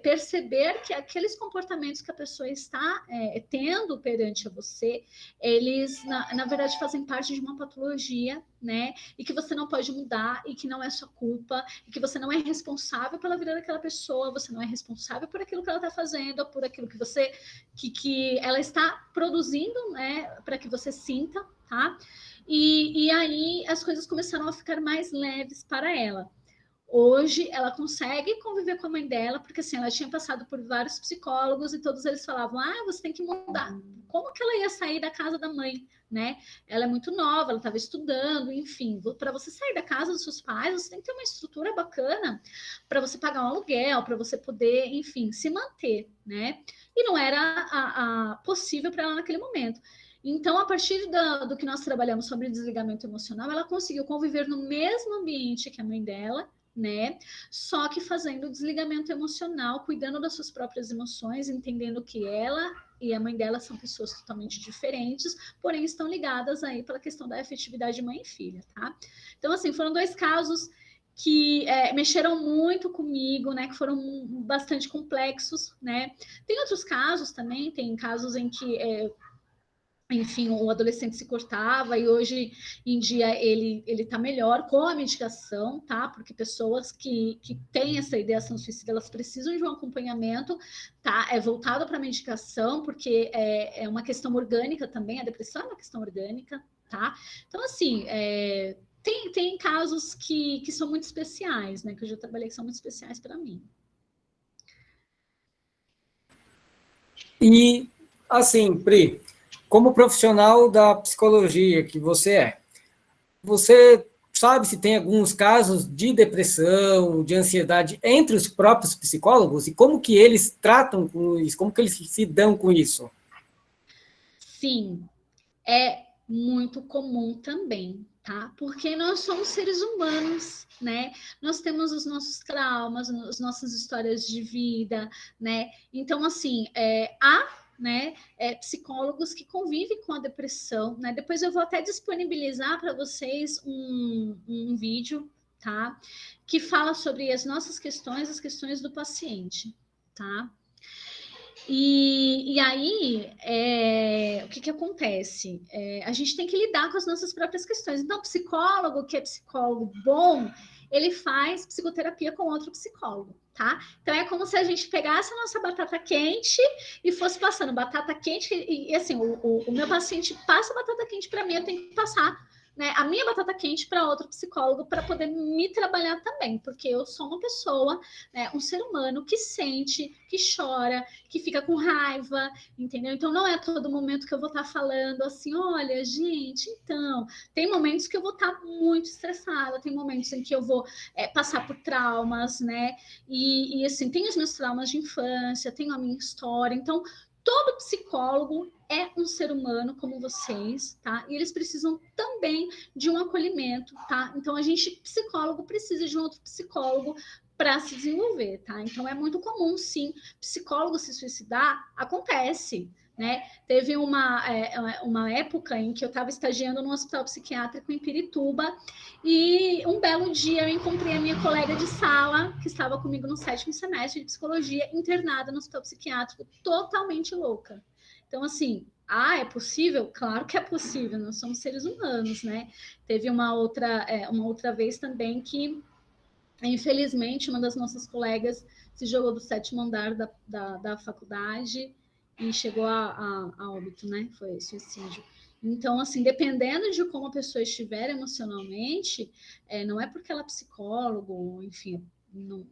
perceber que aqueles comportamentos que a pessoa está tendo perante a você, eles, na verdade, fazem parte de uma patologia, né? E que você não pode mudar, e que não é sua culpa, e que você não é responsável pela vida daquela pessoa, você não é responsável por aquilo que ela está fazendo, ou por aquilo que ela está produzindo, né? Para que você sinta, tá? E aí as coisas começaram a ficar mais leves para ela. Hoje ela consegue conviver com a mãe dela, porque assim, ela tinha passado por vários psicólogos e todos eles falavam: você tem que mudar. Como que ela ia sair da casa da mãe, né? Ela é muito nova, ela estava estudando, enfim. Para você sair da casa dos seus pais, você tem que ter uma estrutura bacana para você pagar um aluguel, para você poder, enfim, se manter, né? E não era possível para ela naquele momento. Então, a partir do que nós trabalhamos sobre desligamento emocional, ela conseguiu conviver no mesmo ambiente que a mãe dela, né? Só que fazendo o desligamento emocional, cuidando das suas próprias emoções, entendendo que ela e a mãe dela são pessoas totalmente diferentes, porém estão ligadas aí pela questão da afetividade mãe e filha, tá? Então, assim, foram 2 casos que mexeram muito comigo, né? Que foram bastante complexos, né? Tem outros casos também, tem casos em que enfim, o adolescente se cortava e hoje em dia ele está melhor com a medicação, tá? Porque pessoas que têm essa ideação suicida, elas precisam de um acompanhamento, tá? É voltado para a medicação, porque é uma questão orgânica também, a depressão é uma questão orgânica, tá? Então, assim, tem casos que são muito especiais, né? Que eu já trabalhei que são muito especiais para mim. E, assim, Pri, como profissional da psicologia que você sabe se tem alguns casos de depressão, de ansiedade entre os próprios psicólogos e como que eles tratam com isso, como que eles se dão com isso? sim, é muito comum também, tá? Porque nós somos seres humanos, né? Nós temos os nossos traumas, as nossas histórias de vida, né? Então, assim, há, né, psicólogos que convivem com a depressão, né? Depois eu vou até disponibilizar para vocês um vídeo, tá? Que fala sobre as nossas questões, as questões do paciente, tá? E aí, o que acontece? A gente tem que lidar com as nossas próprias questões. Então, o psicólogo, que é psicólogo bom, ele faz psicoterapia com outro psicólogo, tá? Então, é como se a gente pegasse a nossa batata quente e fosse passando batata quente, e assim, o meu paciente passa batata quente para mim, eu tenho que passar, né, a minha batata quente para outro psicólogo para poder me trabalhar também, porque eu sou uma pessoa, né, um ser humano que sente, que chora, que fica com raiva, entendeu? Então não é todo momento que eu vou estar falando assim, olha, gente, então, tem momentos que eu vou estar muito estressada, tem momentos em que eu vou passar por traumas, né? E assim, tem os meus traumas de infância, tenho a minha história, então todo psicólogo é um ser humano como vocês, tá? E eles precisam também de um acolhimento, tá? Então a gente, psicólogo, precisa de um outro psicólogo para se desenvolver, tá? Então é muito comum, sim, psicólogo se suicidar, acontece, né? Teve uma época em que eu estava estagiando num hospital psiquiátrico em Pirituba e um belo dia eu encontrei a minha colega de sala, que estava comigo no 7º semestre de psicologia, internada no hospital psiquiátrico, totalmente louca. Então, assim, é possível? Claro que é possível, nós somos seres humanos, né? Teve uma outra vez também que, infelizmente, uma das nossas colegas se jogou do 7º andar da faculdade e chegou a óbito, né? Foi suicídio. Então, assim, dependendo de como a pessoa estiver emocionalmente, não é porque ela é psicólogo, enfim,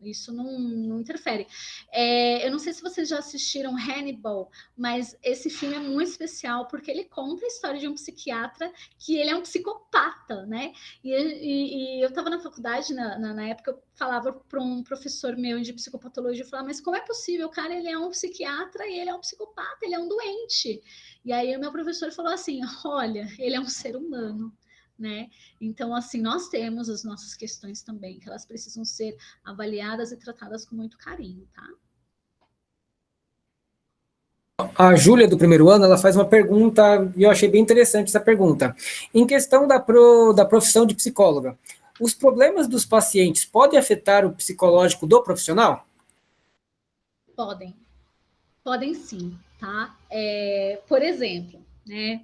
isso não interfere. Eu não sei se vocês já assistiram Hannibal, mas esse filme é muito especial porque ele conta a história de um psiquiatra que ele é um psicopata, né? E eu estava na faculdade, na época, eu falava para um professor meu de psicopatologia, eu falava, mas como é possível? O cara, ele é um psiquiatra e ele é um psicopata, ele é um doente. E aí o meu professor falou assim, olha, ele é um ser humano, né? Então, assim, nós temos as nossas questões também, que elas precisam ser avaliadas e tratadas com muito carinho, tá? A Júlia, do primeiro ano, ela faz uma pergunta, e eu achei bem interessante essa pergunta. Em questão da profissão de psicóloga, os problemas dos pacientes podem afetar o psicológico do profissional? Podem sim, tá? Por exemplo, né?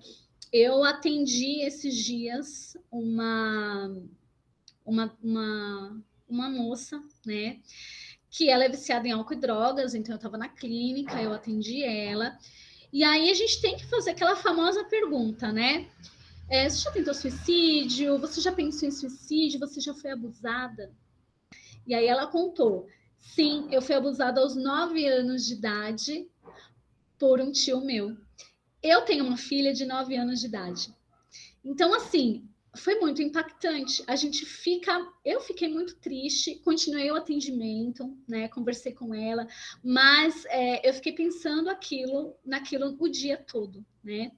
Eu atendi esses dias uma moça, né? Que ela é viciada em álcool e drogas, então eu estava na clínica, eu atendi ela. E aí a gente tem que fazer aquela famosa pergunta, né? Você já tentou suicídio? Você já pensou em suicídio? Você já foi abusada? E aí ela contou: sim, eu fui abusada aos 9 anos de idade por um tio meu. Eu tenho uma filha de 9 anos de idade. Então, assim, foi muito impactante. Eu fiquei muito triste, continuei o atendimento, né? Conversei com ela, mas eu fiquei pensando naquilo o dia todo, né?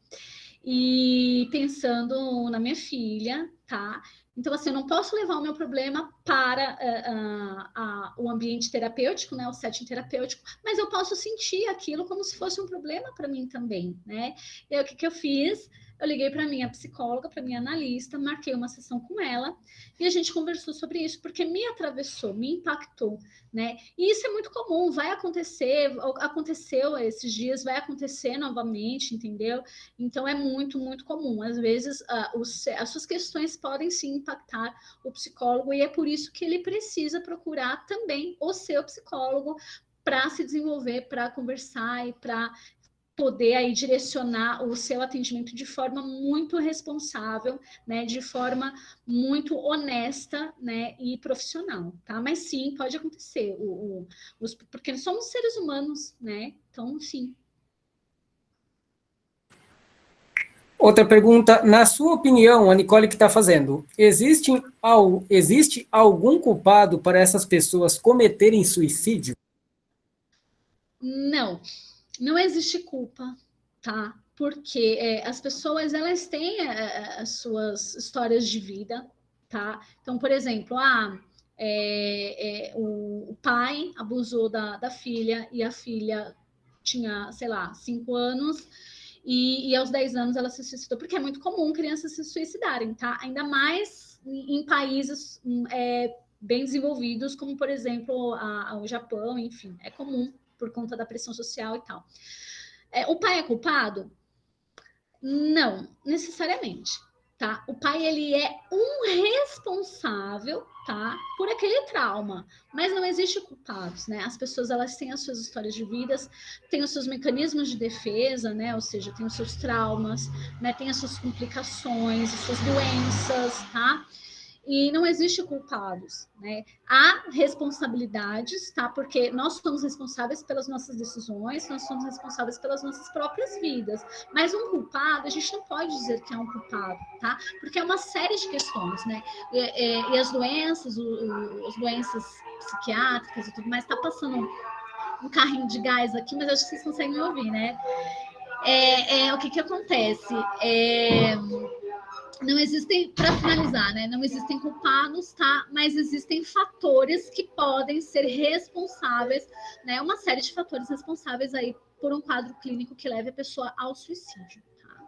E pensando na minha filha, tá? Então, assim, eu não posso levar o meu problema para o ambiente terapêutico, né? O setting terapêutico, mas eu posso sentir aquilo como se fosse um problema para mim também, né? E aí, o que eu fiz? Eu liguei para minha psicóloga, para minha analista, marquei uma sessão com ela e a gente conversou sobre isso, porque me atravessou, me impactou, né? E isso é muito comum, vai acontecer, aconteceu esses dias, vai acontecer novamente, entendeu? Então é muito, muito comum. Às vezes as suas questões podem sim impactar o psicólogo e é por isso que ele precisa procurar também o seu psicólogo para se desenvolver, para conversar e para poder aí direcionar o seu atendimento de forma muito responsável, né, de forma muito honesta, né, e profissional, tá? Mas sim, pode acontecer, porque somos seres humanos, né? Então, sim. Outra pergunta, na sua opinião, a Nicole que está fazendo, existe algum culpado para essas pessoas cometerem suicídio? Não existe culpa, tá? porque as pessoas, elas têm as suas histórias de vida, tá? Então, por exemplo, o pai abusou da filha e a filha tinha, sei lá, 5 anos e aos 10 anos ela se suicidou, porque é muito comum crianças se suicidarem, tá? Ainda mais em países bem desenvolvidos, como, por exemplo, o Japão, enfim, é comum por conta da pressão social e tal. O pai é culpado? Não, necessariamente, tá? O pai, ele é um responsável, tá? Por aquele trauma, mas não existe culpados, né? As pessoas, elas têm as suas histórias de vidas, têm os seus mecanismos de defesa, né? Ou seja, tem os seus traumas, né? Tem as suas complicações, as suas doenças, tá? E não existe culpados, né? Há responsabilidades, tá? Porque nós somos responsáveis pelas nossas decisões, nós somos responsáveis pelas nossas próprias vidas. Mas um culpado, a gente não pode dizer que é um culpado, tá? Porque é uma série de questões, né? E as doenças, as doenças psiquiátricas e tudo mais, tá passando um carrinho de gás aqui, mas acho que vocês conseguem me ouvir, né? O que acontece? Não existem, para finalizar, né? Não existem culpados, tá? Mas existem fatores que podem ser responsáveis, né? Uma série de fatores responsáveis aí por um quadro clínico que leve a pessoa ao suicídio. Tá?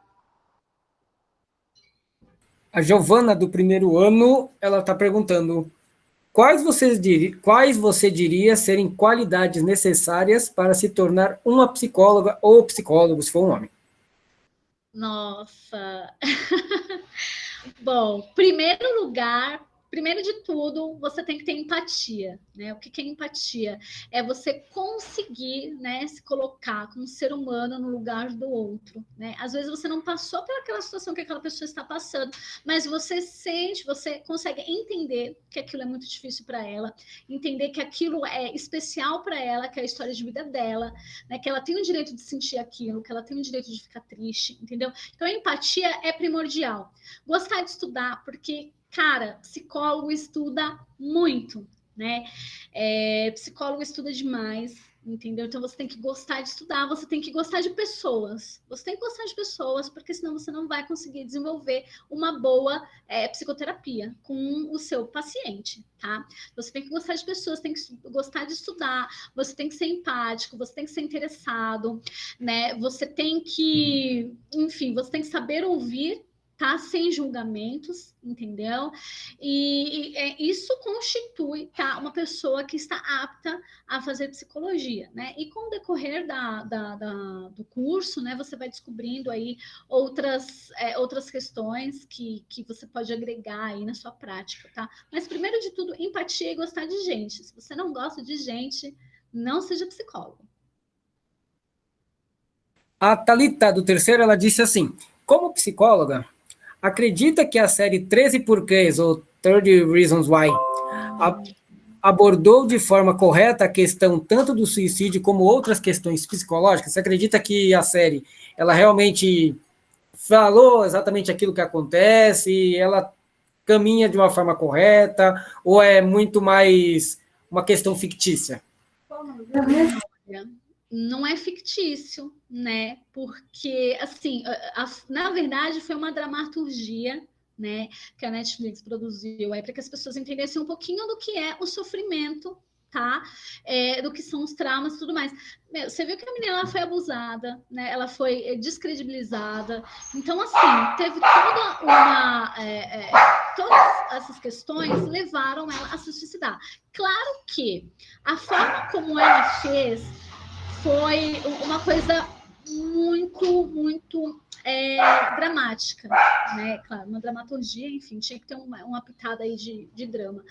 A Giovana, do primeiro ano, ela está perguntando quais você diria serem qualidades necessárias para se tornar uma psicóloga ou psicólogo, se for um homem? Nossa! Bom, primeiro de tudo, você tem que ter empatia, né? O que é empatia? É você conseguir, né, se colocar como ser humano no lugar do outro, né? Às vezes você não passou por aquela situação que aquela pessoa está passando, mas você sente, você consegue entender que aquilo é muito difícil para ela, entender que aquilo é especial para ela, que é a história de vida dela, né? Que ela tem o direito de sentir aquilo, que ela tem o direito de ficar triste, entendeu? Então, a empatia é primordial. Gostar de estudar, porque, cara, psicólogo estuda muito, né? Psicólogo estuda demais, entendeu? Então você tem que gostar de estudar, você tem que gostar de pessoas. Você tem que gostar de pessoas, porque senão você não vai conseguir desenvolver uma boa psicoterapia com o seu paciente, tá? Você tem que gostar de pessoas, tem que gostar de estudar, você tem que ser empático, você tem que ser interessado, né? Você tem que, enfim, você tem que saber ouvir, tá? Sem julgamentos, entendeu? E isso constitui, tá? Uma pessoa que está apta a fazer psicologia, né? E com o decorrer do curso, né? Você vai descobrindo aí outras questões que você pode agregar aí na sua prática, tá? Mas primeiro de tudo, empatia e gostar de gente. Se você não gosta de gente, não seja psicólogo. A Thalita, do terceiro, ela disse assim, como psicóloga, acredita que a série 13 Porquês, ou 30 Reasons Why, abordou de forma correta a questão tanto do suicídio como outras questões psicológicas? Você acredita que a série, ela realmente falou exatamente aquilo que acontece, ela caminha de uma forma correta, ou é muito mais uma questão fictícia? Não é fictício, né? Porque, assim, na verdade, foi uma dramaturgia, né, que a Netflix produziu aí para que as pessoas entendessem um pouquinho do que é o sofrimento, tá? Do que são os traumas e tudo mais. Você viu que a menina ela foi abusada, né? Ela foi descredibilizada. Então, assim, teve toda uma. Todas essas questões levaram ela a se suicidar. Claro que a forma como ela fez foi uma coisa muito, muito dramática, né? Claro, uma dramaturgia, enfim, tinha que ter uma pitada aí de drama.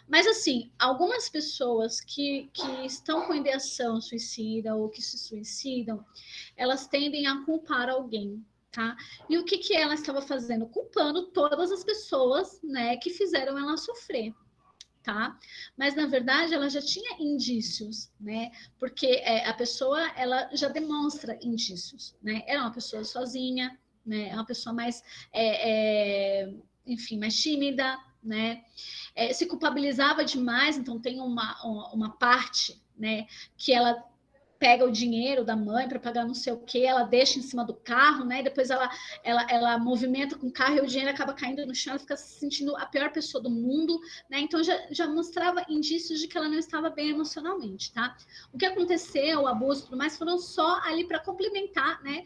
Mas, assim, algumas pessoas que estão com ideação suicida ou que se suicidam, elas tendem a culpar alguém, tá? E o que ela estava fazendo? Culpando todas as pessoas, né, que fizeram ela sofrer. Tá? Mas na verdade ela já tinha indícios, né? Porque a pessoa ela já demonstra indícios, né? Era uma pessoa sozinha, né? É uma pessoa mais, enfim, mais tímida, né? Se culpabilizava demais, então tem uma parte, né? Que ela pega o dinheiro da mãe para pagar não sei o que, ela deixa em cima do carro, né? E depois ela movimenta com o carro e o dinheiro acaba caindo no chão, ela fica se sentindo a pior pessoa do mundo, né? Então já mostrava indícios de que ela não estava bem emocionalmente, tá? O que aconteceu, o abuso e tudo mais, foram só ali para complementar, né?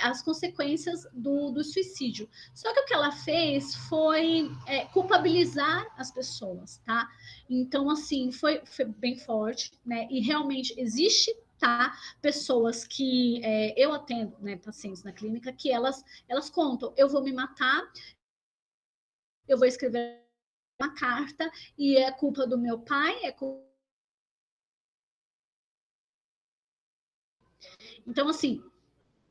As consequências do suicídio. Só que o que ela fez foi culpabilizar as pessoas, tá? Então, assim, foi bem forte, né? E realmente existe, tá? Pessoas que eu atendo, né, pacientes na clínica, que elas contam, eu vou me matar, eu vou escrever uma carta e é culpa do meu pai, Então, assim,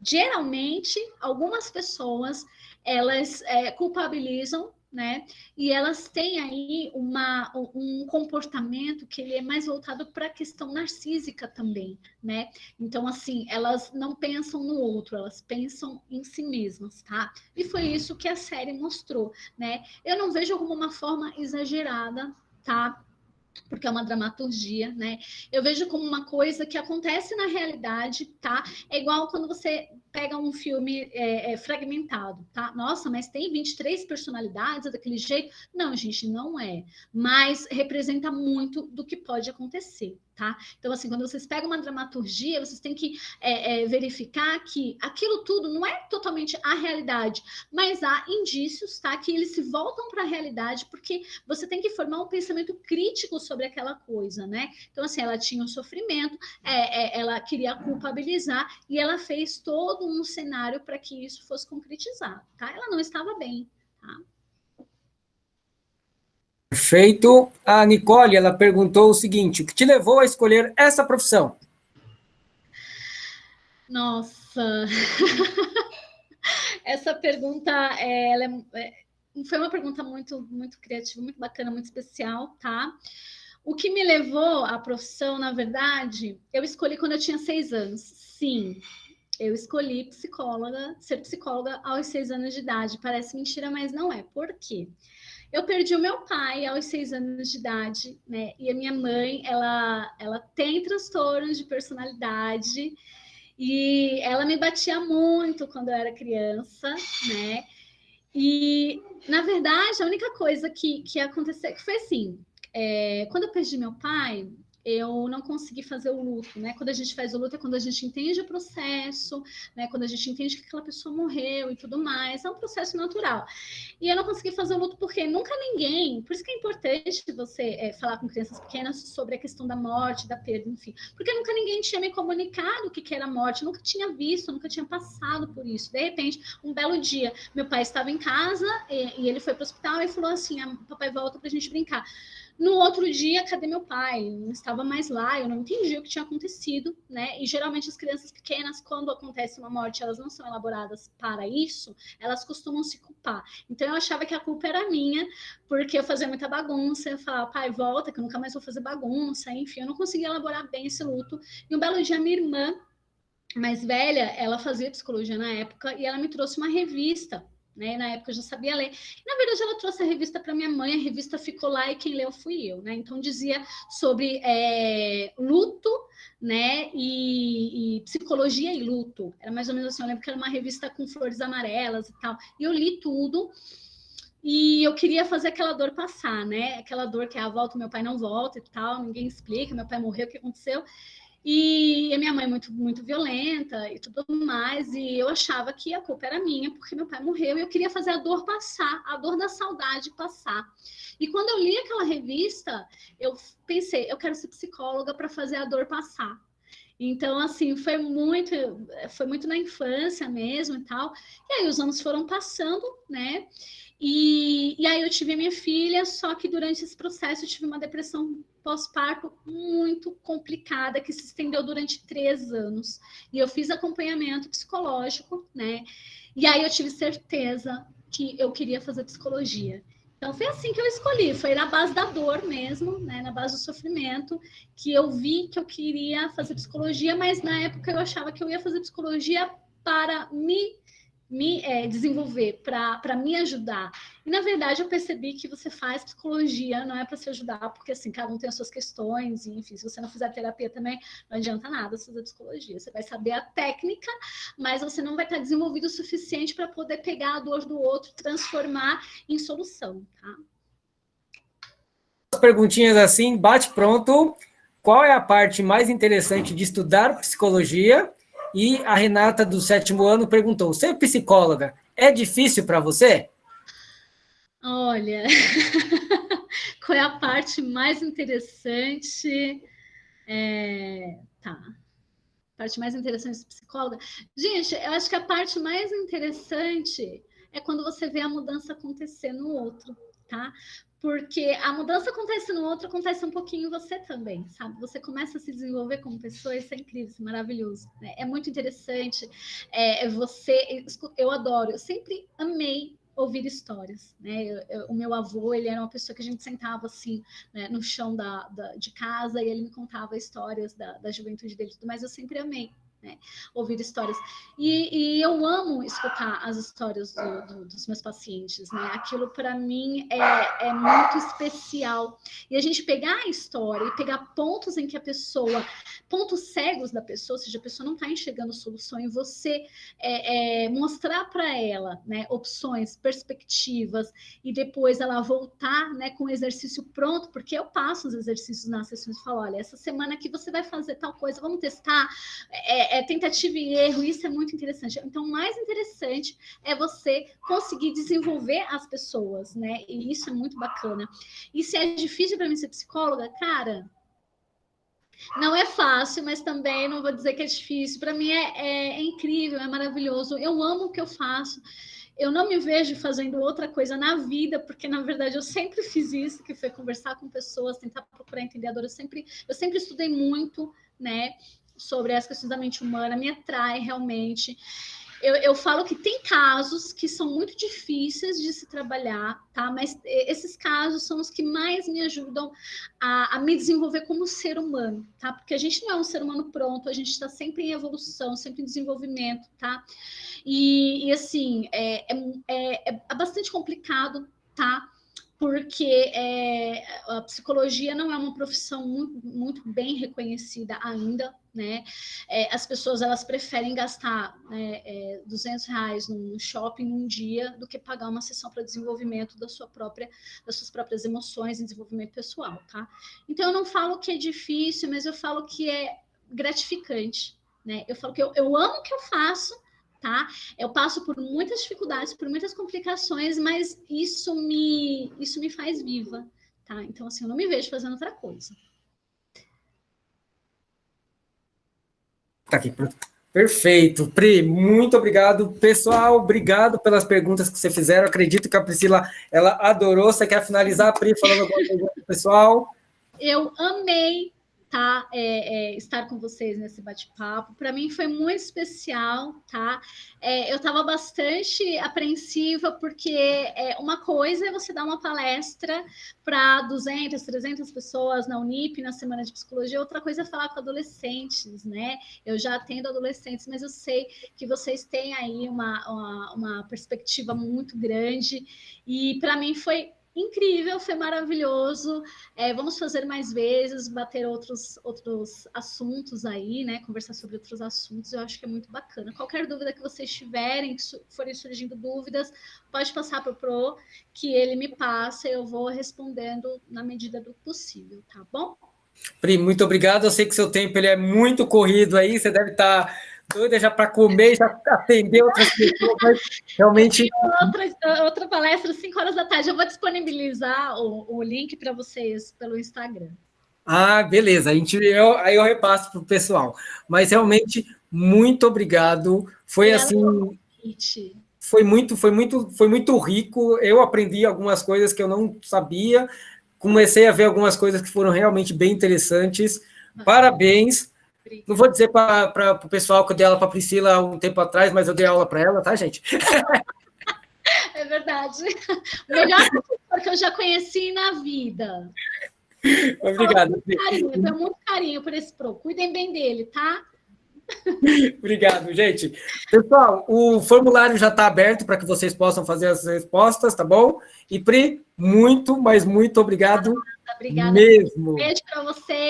geralmente, algumas pessoas, elas culpabilizam, né? E elas têm aí um comportamento que ele é mais voltado para a questão narcísica também, né? Então, assim, elas não pensam no outro, elas pensam em si mesmas, tá? E foi isso que a série mostrou, né? Eu não vejo como uma forma exagerada, tá? Porque é uma dramaturgia, né? Eu vejo como uma coisa que acontece na realidade, tá? É igual quando você pega um filme fragmentado, tá? Nossa, mas tem 23 personalidades, é daquele jeito? Não, gente, não é. Mas representa muito do que pode acontecer, tá? Então, assim, quando vocês pegam uma dramaturgia, vocês têm que verificar que aquilo tudo não é totalmente a realidade, mas há indícios, tá? Que eles se voltam para a realidade, porque você tem que formar um pensamento crítico sobre aquela coisa, né? Então, assim, ela tinha um sofrimento, ela queria culpabilizar e ela fez todo um cenário para que isso fosse concretizado, tá? Ela não estava bem, tá? Perfeito. A Nicole, ela perguntou o seguinte: o que te levou a escolher essa profissão? Nossa, essa pergunta foi uma pergunta muito, muito criativa, muito bacana, muito especial, tá? O que me levou à profissão, na verdade, eu escolhi quando eu tinha 6 anos. Sim, eu escolhi ser psicóloga aos 6 anos de idade. Parece mentira, mas não é. Por quê? Eu perdi o meu pai aos 6 anos de idade, né? E a minha mãe, ela tem transtornos de personalidade e ela me batia muito quando eu era criança, né? E, na verdade, a única coisa que aconteceu que foi assim, quando eu perdi meu pai, eu não consegui fazer o luto, né? Quando a gente faz o luto é quando a gente entende o processo, né? Quando a gente entende que aquela pessoa morreu e tudo mais, é um processo natural. E eu não consegui fazer o luto porque nunca ninguém, por isso que é importante você falar com crianças pequenas sobre a questão da morte, da perda, enfim, porque nunca ninguém tinha me comunicado o que era morte, nunca tinha visto, nunca tinha passado por isso. De repente, um belo dia, meu pai estava em casa e ele foi para o hospital e falou assim: papai, volta para a gente brincar. No outro dia, cadê meu pai? Não estava mais lá, eu não entendi o que tinha acontecido, né? E geralmente as crianças pequenas, quando acontece uma morte, elas não são elaboradas para isso, elas costumam se culpar. Então eu achava que a culpa era minha, porque eu fazia muita bagunça, eu falava, pai, volta, que eu nunca mais vou fazer bagunça, enfim, eu não conseguia elaborar bem esse luto. E um belo dia, minha irmã mais velha, ela fazia psicologia na época, e ela me trouxe uma revista, né? Na época eu já sabia ler. Na verdade, ela trouxe a revista para minha mãe, a revista ficou lá e quem leu fui eu, né? Então dizia sobre luto, né? E psicologia e luto. Era mais ou menos assim. Eu lembro que era uma revista com flores amarelas e tal. E eu li tudo. E eu queria fazer aquela dor passar, né? Aquela dor que é a volta, meu pai não volta e tal, ninguém explica, meu pai morreu, o que aconteceu? E a minha mãe muito, muito violenta e tudo mais, e eu achava que a culpa era minha, porque meu pai morreu, e eu queria fazer a dor passar, a dor da saudade passar. E quando eu li aquela revista, eu pensei, eu quero ser psicóloga para fazer a dor passar. Então, assim, foi muito na infância mesmo e tal. E aí os anos foram passando, né? E aí eu tive a minha filha, só que durante esse processo eu tive uma depressão pós-parto muito complicada, que se estendeu durante 3 anos. E eu fiz acompanhamento psicológico, né? E aí eu tive certeza que eu queria fazer psicologia. Então foi assim que eu escolhi, foi na base da dor mesmo, né? Na base do sofrimento, que eu vi que eu queria fazer psicologia, mas na época eu achava que eu ia fazer psicologia para me me desenvolver, para me ajudar. E, na verdade, eu percebi que você faz psicologia, não é para se ajudar, porque, assim, cada um tem as suas questões, e, enfim, se você não fizer terapia também, não adianta nada você fazer psicologia. Você vai saber a técnica, mas você não vai estar desenvolvido o suficiente para poder pegar a dor do outro, transformar em solução, tá? Perguntinhas assim, bate pronto. Qual é a parte mais interessante de estudar psicologia? E a Renata, do 7º ano, perguntou: ser psicóloga é difícil para você? Olha, qual é a parte mais interessante? Tá. A parte mais interessante de psicóloga. Gente, eu acho que a parte mais interessante é quando você vê a mudança acontecer no outro, tá? Porque a mudança acontece no outro, acontece um pouquinho em você também, sabe? Você começa a se desenvolver como pessoa, isso é incrível, isso é maravilhoso, né? É muito interessante. Eu adoro, eu sempre amei ouvir histórias, né? O meu avô, ele era uma pessoa que a gente sentava assim, né, no chão de casa, e ele me contava histórias da juventude dele, mas eu sempre amei, né, ouvir histórias. E eu amo escutar as histórias dos meus pacientes, né? Aquilo para mim é muito especial. E a gente pegar a história e pegar pontos em que a pessoa, pontos cegos da pessoa, ou seja, a pessoa não está enxergando solução, e você mostrar para ela, né, opções, perspectivas, e depois ela voltar, né, com o exercício pronto, porque eu passo os exercícios nas sessões e falo: olha, essa semana aqui você vai fazer tal coisa, vamos testar. Tentativa e erro, isso é muito interessante. Então, o mais interessante é você conseguir desenvolver as pessoas, né? E isso é muito bacana. E se é difícil para mim ser psicóloga, cara, não é fácil, mas também não vou dizer que é difícil. Para mim é incrível, é maravilhoso. Eu amo o que eu faço. Eu não me vejo fazendo outra coisa na vida, porque, na verdade, eu sempre fiz isso, que foi conversar com pessoas, tentar procurar entender a dor. Eu sempre estudei muito, né, sobre as questões da mente humana, me atrai realmente. Eu falo que tem casos que são muito difíceis de se trabalhar, tá? Mas esses casos são os que mais me ajudam a me desenvolver como ser humano, tá? Porque a gente não é um ser humano pronto, a gente está sempre em evolução, sempre em desenvolvimento, tá? E assim, é bastante complicado, tá? Porque a psicologia não é uma profissão muito, muito bem reconhecida ainda, né? As pessoas, elas preferem gastar, né, R$ 200 num shopping num dia do que pagar uma sessão para desenvolvimento das suas próprias emoções e desenvolvimento pessoal, tá? Então, eu não falo que é difícil, mas eu falo que é gratificante, né? Eu falo que eu amo o que eu faço, tá? Eu passo por muitas dificuldades, por muitas complicações, mas isso me faz viva, tá? Então, assim, eu não me vejo fazendo outra coisa. Tá aqui, perfeito. Pri, muito obrigado. Pessoal, obrigado pelas perguntas que você fizeram. Acredito que a Priscila, ela adorou. Você quer finalizar, Pri, falando alguma coisa pro pessoal? Eu amei, tá? Estar com vocês nesse bate-papo. Para mim foi muito especial, tá? Eu estava bastante apreensiva, porque uma coisa é você dar uma palestra para 200, 300 pessoas na Unip, na Semana de Psicologia, outra coisa é falar com adolescentes, né? Eu já atendo adolescentes, mas eu sei que vocês têm aí uma perspectiva muito grande, e para mim foi incrível, foi maravilhoso. Vamos fazer mais vezes, bater outros assuntos aí, né? Conversar sobre outros assuntos, eu acho que é muito bacana. Qualquer dúvida que vocês tiverem, que forem surgindo dúvidas, pode passar para o Pro, que ele me passa, eu vou respondendo na medida do possível, tá bom? Pri, muito obrigado. Eu sei que seu tempo ele é muito corrido aí, você deve estar doida já para comer, já atender outras pessoas, mas realmente... Outra palestra, 5 horas da tarde. Eu vou disponibilizar o link para vocês pelo Instagram. Ah, beleza. Aí eu repasso para o pessoal. Mas realmente, muito obrigado. Foi assim... Foi muito rico. Eu aprendi algumas coisas que eu não sabia. Comecei a ver algumas coisas que foram realmente bem interessantes. Parabéns. Não vou dizer para o pessoal que eu dei aula para a Priscila um tempo atrás, mas eu dei aula para ela, tá, gente? É verdade. O melhor professor que eu já conheci na vida. Obrigado. Eu tenho muito carinho por esse Pro. Cuidem bem dele, tá? Obrigado, gente. Pessoal, o formulário já está aberto para que vocês possam fazer as respostas, tá bom? E Pri, muito, mas muito obrigado Obrigada. mesmo. Beijo para vocês.